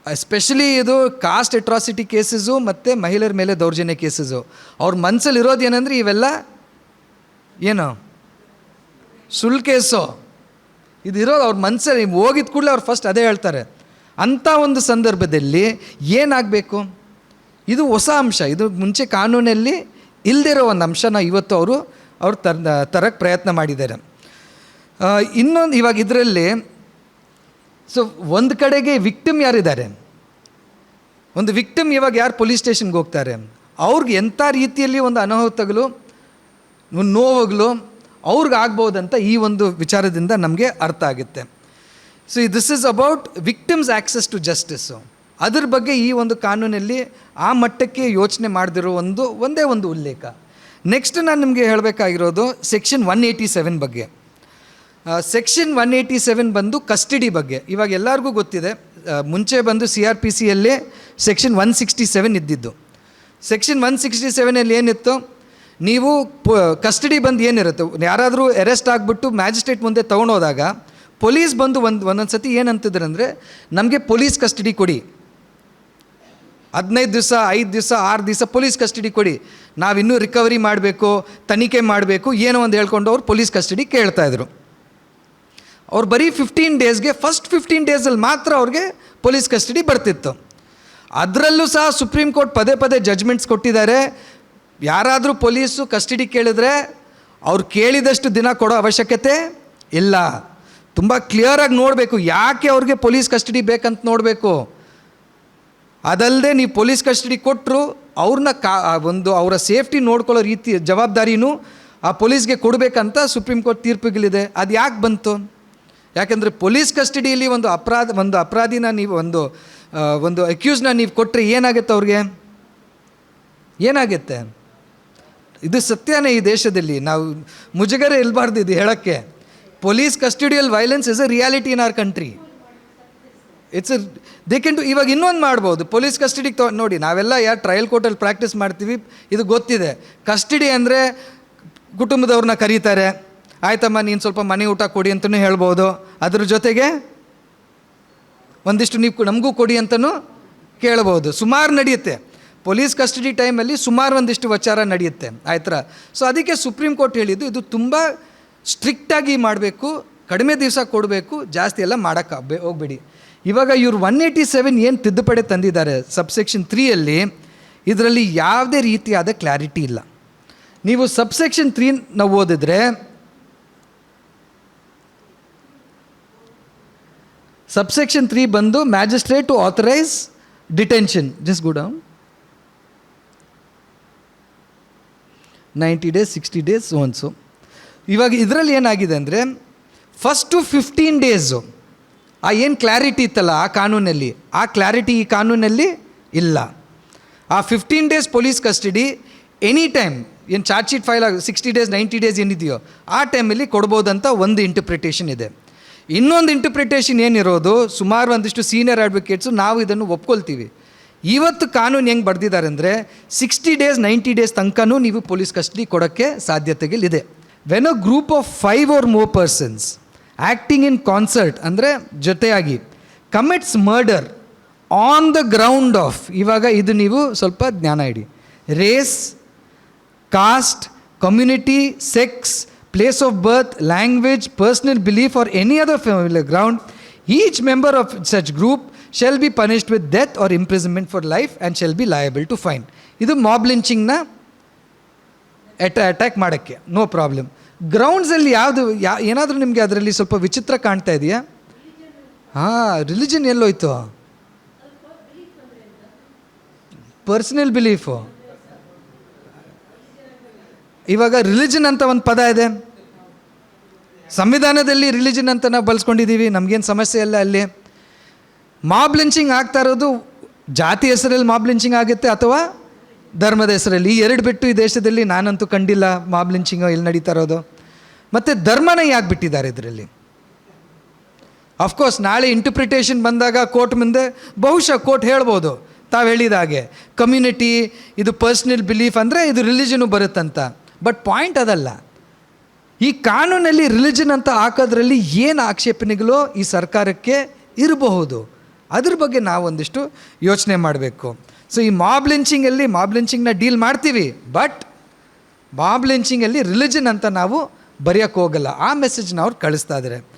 ಎಸ್ಪೆಷಲಿ ಇದು ಕಾಸ್ಟ್ ಅಟ್ರಾಸಿಟಿ ಕೇಸಸ್ಸು ಮತ್ತು ಮಹಿಳೆಯರ ಮೇಲೆ ದೌರ್ಜನ್ಯ ಕೇಸಸ್ಸು. ಅವ್ರ ಮನಸ್ಸಲ್ಲಿರೋದು ಏನಂದರೆ ಇವೆಲ್ಲ ಏನು ಸುಳ್ಳು ಕೇಸು ಇದಿರೋದು ಅವ್ರ ಮನಸ್ಸಲ್ಲಿ ಹೋಗಿದ ಕೂಡಲೇ ಅವ್ರು ಫಸ್ಟ್ ಅದೇ ಹೇಳ್ತಾರೆ. ಅಂಥ ಒಂದು ಸಂದರ್ಭದಲ್ಲಿ ಏನಾಗಬೇಕು? ಇದು ಹೊಸ ಅಂಶ, ಇದು ಮುಂಚೆ ಕಾನೂನಲ್ಲಿ ಇಲ್ಲದಿರೋ ಒಂದು ಅಂಶನ ಇವತ್ತು ಅವರು ತರಕ್ಕೆ ಪ್ರಯತ್ನ ಮಾಡಿದ್ದಾರೆ. ಇನ್ನೊಂದು ಇವಾಗ ಇದರಲ್ಲಿ ಒಂದು ಕಡೆಗೆ ವಿಕ್ಟಿಮ್ ಯಾರಿದ್ದಾರೆ, ಒಂದು ವಿಕ್ಟಿಮ್ ಇವಾಗ ಯಾರು ಪೊಲೀಸ್ ಸ್ಟೇಷನ್ಗೆ ಹೋಗ್ತಾರೆ, ಅವ್ರಿಗೆ ಎಂಥ ರೀತಿಯಲ್ಲಿ ಒಂದು ಅನಾಹುತಗಳು ನೋವುಗಳು ಅವ್ರಿಗೆ ಆಗ್ಬೋದಂತ ಈ ಒಂದು ವಿಚಾರದಿಂದ ನಮಗೆ ಅರ್ಥ ಆಗುತ್ತೆ. So this is about victims access to justice. ಅದ್ರ ಬಗ್ಗೆ ಈ ಒಂದು ಕಾನೂನಲ್ಲಿ ಆ ಮಟ್ಟಕ್ಕೆ ಯೋಚನೆ ಮಾಡದಿರೋ ಒಂದೇ ಒಂದು ಉಲ್ಲೇಖ. ನೆಕ್ಸ್ಟ್ ನಾನು ನಿಮಗೆ ಹೇಳಬೇಕಾಗಿರೋದು ಸೆಕ್ಷನ್ 187 ಬಗ್ಗೆ. ಸೆಕ್ಷನ್ 187 ಬಂದು ಕಸ್ಟಡಿ ಬಗ್ಗೆ. ಇವಾಗ ಎಲ್ಲರಿಗೂ ಗೊತ್ತಿದೆ, ಮುಂಚೆ ಬಂದು CRPCಯಲ್ಲೇ ಸೆಕ್ಷನ್ 167 ಇದ್ದಿದ್ದು. ಸೆಕ್ಷನ್ 167 ಏನಿತ್ತು, ನೀವು ಕಸ್ಟಡಿ ಬಂದು ಏನಿರುತ್ತೆ, ಯಾರಾದರೂ ಅರೆಸ್ಟ್ ಆಗಿಬಿಟ್ಟು ಮ್ಯಾಜಿಸ್ಟ್ರೇಟ್ ಮುಂದೆ ತೊಗೊಂಡೋದಾಗ ಪೊಲೀಸ್ ಬಂದು ಒಂದೊಂದು ಸತಿ ಏನಂತಿದ್ರು ಅಂದರೆ, ನಮಗೆ ಪೊಲೀಸ್ ಕಸ್ಟಡಿ ಕೊಡಿ, 15 ದಿವಸ 5 ದಿವಸ 6 ದಿವಸ ಪೊಲೀಸ್ ಕಸ್ಟಡಿ ಕೊಡಿ, ನಾವಿನ್ನೂ ರಿಕವರಿ ಮಾಡಬೇಕು, ತನಿಖೆ ಮಾಡಬೇಕು, ಏನೋ ಒಂದು ಹೇಳ್ಕೊಂಡು ಅವ್ರು ಪೊಲೀಸ್ ಕಸ್ಟಡಿ ಕೇಳ್ತಾಯಿದ್ರು. ಅವ್ರು ಬರೀ 15 ಡೇಸ್ಗೆ ಫಸ್ಟ್ 15 ಡೇಸಲ್ಲಿ ಮಾತ್ರ ಅವ್ರಿಗೆ ಪೊಲೀಸ್ ಕಸ್ಟಡಿ ಬರ್ತಿತ್ತು. ಅದರಲ್ಲೂ ಸಹ ಸುಪ್ರೀಂ ಕೋರ್ಟ್ ಪದೇ ಪದೇ ಜಡ್ಜ್ಮೆಂಟ್ಸ್ ಕೊಟ್ಟಿದ್ದಾರೆ, ಯಾರಾದರೂ ಪೊಲೀಸು ಕಸ್ಟಡಿ ಕೇಳಿದ್ರೆ ಅವ್ರು ಕೇಳಿದಷ್ಟು ದಿನ ಕೊಡೋ ಅವಶ್ಯಕತೆ ಇಲ್ಲ. ತುಂಬ ಕ್ಲಿಯರಾಗಿ ನೋಡಬೇಕು ಯಾಕೆ ಅವ್ರಿಗೆ ಪೊಲೀಸ್ ಕಸ್ಟಡಿ ಬೇಕಂತ ನೋಡಬೇಕು. ಅದಲ್ಲದೆ ನೀವು ಪೊಲೀಸ್ ಕಸ್ಟಡಿ ಕೊಟ್ಟರು ಅವ್ರನ್ನ ಅವರ ಸೇಫ್ಟಿ ನೋಡ್ಕೊಳ್ಳೋ ರೀತಿ ಜವಾಬ್ದಾರಿನೂ ಆ ಪೊಲೀಸ್ಗೆ ಕೊಡಬೇಕಂತ ಸುಪ್ರೀಂ ಕೋರ್ಟ್ ತೀರ್ಪುಗಳಿದೆ. ಅದು ಯಾಕೆ ಬಂತು? ಯಾಕೆಂದರೆ ಪೊಲೀಸ್ ಕಸ್ಟಡಿಯಲ್ಲಿ ಒಂದು ಅಪರಾಧಿನ ನೀವು ಒಂದು ಅಕ್ಯೂಸ್ನ ನೀವು ಕೊಟ್ಟರೆ ಏನಾಗುತ್ತೆ, ಅವ್ರಿಗೆ ಏನಾಗುತ್ತೆ? ಇದು ಸತ್ಯನೇ. ಈ ದೇಶದಲ್ಲಿ ನಾವು ಮುಜುಗರ ಇರಬಾರ್ದು ಇದು ಹೇಳೋಕ್ಕೆ. Police custodial violence is a reality in our country. They can do. ಇವಾಗ ಇನ್ನೊಂದು ಮಾಡ್ಬೋದು, ಪೊಲೀಸ್ ಕಸ್ಟಡಿಗೆ ನೋಡಿ, ನಾವೆಲ್ಲ ಯಾರು ಟ್ರಯಲ್ ಕೋರ್ಟಲ್ಲಿ ಪ್ರಾಕ್ಟೀಸ್ ಮಾಡ್ತೀವಿ ಇದು ಗೊತ್ತಿದೆ. ಕಸ್ಟಡಿ ಅಂದರೆ ಕುಟುಂಬದವ್ರನ್ನ ಕರೀತಾರೆ, ಆಯ್ತಮ್ಮ ನೀನು ಸ್ವಲ್ಪ ಮನೆ ಊಟ ಕೊಡಿ ಅಂತಲೂ ಹೇಳ್ಬೋದು, ಅದ್ರ ಜೊತೆಗೆ ಒಂದಿಷ್ಟು ನೀವು ನಮಗೂ ಕೊಡಿ ಅಂತಲೂ ಕೇಳ್ಬೋದು. ಸುಮಾರು ನಡೆಯುತ್ತೆ ಪೊಲೀಸ್ ಕಸ್ಟಡಿ ಟೈಮಲ್ಲಿ, ಸುಮಾರು ಒಂದಿಷ್ಟು ವಿಚಾರ ನಡೆಯುತ್ತೆ ಆಯ್ತಾ. ಸೊ ಅದಕ್ಕೆ ಸುಪ್ರೀಂ ಕೋರ್ಟ್ ಹೇಳಿದ್ದು ಇದು ತುಂಬ ಸ್ಟ್ರಿಕ್ಟಾಗಿ ಮಾಡಬೇಕು, ಕಡಿಮೆ ದಿವಸ ಕೊಡಬೇಕು, ಜಾಸ್ತಿ ಎಲ್ಲ ಮಾಡೋಕ್ಕೆ ಹೋಗಬೇಡಿ. ಇವಾಗ ಇವರು 187 ಏನು ತಿದ್ದುಪಡಿ ತಂದಿದ್ದಾರೆ ಸಬ್ಸೆಕ್ಷನ್ 3ಯಲ್ಲಿ, ಇದರಲ್ಲಿ ಯಾವುದೇ ರೀತಿಯಾದ ಕ್ಲಾರಿಟಿ ಇಲ್ಲ. ನೀವು ಸಬ್ಸೆಕ್ಷನ್ 3 ಓದಿದ್ರೆ, ಸಬ್ಸೆಕ್ಷನ್ 3 ಬಂದು magistrate to authorise detention, just go down, 90 days 60 days ಸೋನ್ಸು. ಇವಾಗ ಇದರಲ್ಲಿ ಏನಾಗಿದೆ ಅಂದರೆ, ಫಸ್ಟು 15 ಡೇಸು ಏನು ಕ್ಲಾರಿಟಿ ಇತ್ತಲ್ಲ ಆ ಕಾನೂನಲ್ಲಿ, ಆ ಕ್ಲಾರಿಟಿ ಈ ಕಾನೂನಲ್ಲಿ ಇಲ್ಲ. ಆ 15 days police custody any time ಏನು charge sheet file 60 days 90 days ಏನಿದೆಯೋ ಆ ಟೈಮಲ್ಲಿ ಕೊಡ್ಬೋದಂತ ಒಂದು ಇಂಟರ್ಪ್ರಿಟೇಷನ್ ಇದೆ. ಇನ್ನೊಂದು ಇಂಟರ್ಪ್ರಿಟೇಷನ್ ಏನಿರೋದು, ಸುಮಾರು ಒಂದಿಷ್ಟು ಸೀನಿಯರ್ ಅಡ್ವೊಕೇಟ್ಸು ನಾವು ಇದನ್ನು ಒಪ್ಕೊಳ್ತೀವಿ. ಇವತ್ತು ಕಾನೂನು ಹೆಂಗೆ ಬರೆದಿದ್ದಾರೆ ಅಂದರೆ, 60 days 90 days ತನಕನೂ ನೀವು ಪೊಲೀಸ್ ಕಸ್ಟಡಿ ಕೊಡೋಕ್ಕೆ ಸಾಧ್ಯತೆಗಳಿದೆ. When a group of 5 or more persons acting in concert ಅಂದರೆ ಜೊತೆಯಾಗಿ commits murder on the ground of, ಇವಾಗ ಇದು ನೀವು ಸ್ವಲ್ಪ ಜ್ಞಾನ ಇಡಿ, race, caste, community, sex, place of birth, language, personal belief or any other familiar ground, each member of such group shall be punished with death or imprisonment for life and shall be liable to fine. ಇದು mob ಲಿಂಚಿಂಗ್ನ attack ಮಾಡೋಕ್ಕೆ no problem. ಗ್ರೌಂಡ್ಸಲ್ಲಿ ಏನಾದರೂ ನಿಮಗೆ ಅದರಲ್ಲಿ ಸ್ವಲ್ಪ ವಿಚಿತ್ರ ಕಾಣ್ತಾ ಇದೆಯಾ? ರಿಲಿಜನ್ ಎಲ್ಲೋಯ್ತು? Personal belief. ಇವಾಗ ರಿಲಿಜನ್ ಅಂತ ಒಂದು ಪದ ಇದೆ ಸಂವಿಧಾನದಲ್ಲಿ, ರಿಲಿಜನ್ ಅಂತ ನಾವು ಬಳಸ್ಕೊಂಡಿದ್ದೀವಿ, ನಮಗೇನು ಸಮಸ್ಯೆ ಇಲ್ಲ. ಅಲ್ಲಿ ಮಾಬ್ ಲಿಂಚಿಂಗ್ ಆಗ್ತಾ ಇರೋದು ಜಾತಿ ಹೆಸರಲ್ಲಿ ಮಾಬ್ ಲಿಂಚಿಂಗ್ ಆಗುತ್ತೆ ಅಥವಾ ಧರ್ಮದ ಹೆಸರಲ್ಲಿ. ಈ ಎರಡು ಬಿಟ್ಟು ಈ ದೇಶದಲ್ಲಿ ನಾನಂತೂ ಕಂಡಿಲ್ಲ ಮಾಬ್ ಲಿಂಚಿಂಗ್ ಇಲ್ಲಿ ನಡೀತಾ ಇರೋದು. ಮತ್ತು ಧರ್ಮನ ಯಾಕೆ ಬಿಟ್ಟಿದ್ದಾರೆ ಇದರಲ್ಲಿ? ಅಫ್ಕೋರ್ಸ್ ನಾಳೆ ಇಂಟರ್ಪ್ರಿಟೇಷನ್ ಬಂದಾಗ ಕೋರ್ಟ್ ಮುಂದೆ ಬಹುಶಃ ಕೋರ್ಟ್ ಹೇಳ್ಬೋದು, ತಾವು ಹೇಳಿದ ಹಾಗೆ ಕಮ್ಯುನಿಟಿ ಇದು ಪರ್ಸ್ನಲ್ ಬಿಲೀಫ್ ಅಂದರೆ ಇದು ರಿಲಿಜನು ಬರುತ್ತಂತ. ಬಟ್ ಪಾಯಿಂಟ್ ಅದಲ್ಲ. ಈ ಕಾನೂನಲ್ಲಿ ರಿಲಿಜನ್ ಅಂತ ಹಾಕೋದ್ರಲ್ಲಿ ಏನು ಆಕ್ಷೇಪಣೆಗಳು ಈ ಸರ್ಕಾರಕ್ಕೆ ಇರಬಹುದು, ಅದ್ರ ಬಗ್ಗೆ ನಾವು ಒಂದಿಷ್ಟು ಯೋಚನೆ ಮಾಡಬೇಕು. ಸೊ ಈ ಮಾಬ್ ಲಿಂಚಿಂಗ್ನ ಡೀಲ್ ಮಾಡ್ತೀವಿ, ಬಟ್ ಮಾಬ್ ಲಿಂಚಿಂಗಲ್ಲಿ ರಿಲಿಜನ್ ಅಂತ ನಾವು ಬರೆಯೋಕ್ಕೆ ಹೋಗಲ್ಲ. ಆ ಮೆಸೇಜ್ನ ಅವ್ರು ಕಳಿಸ್ತಾ ಇದ್ದಾರೆ.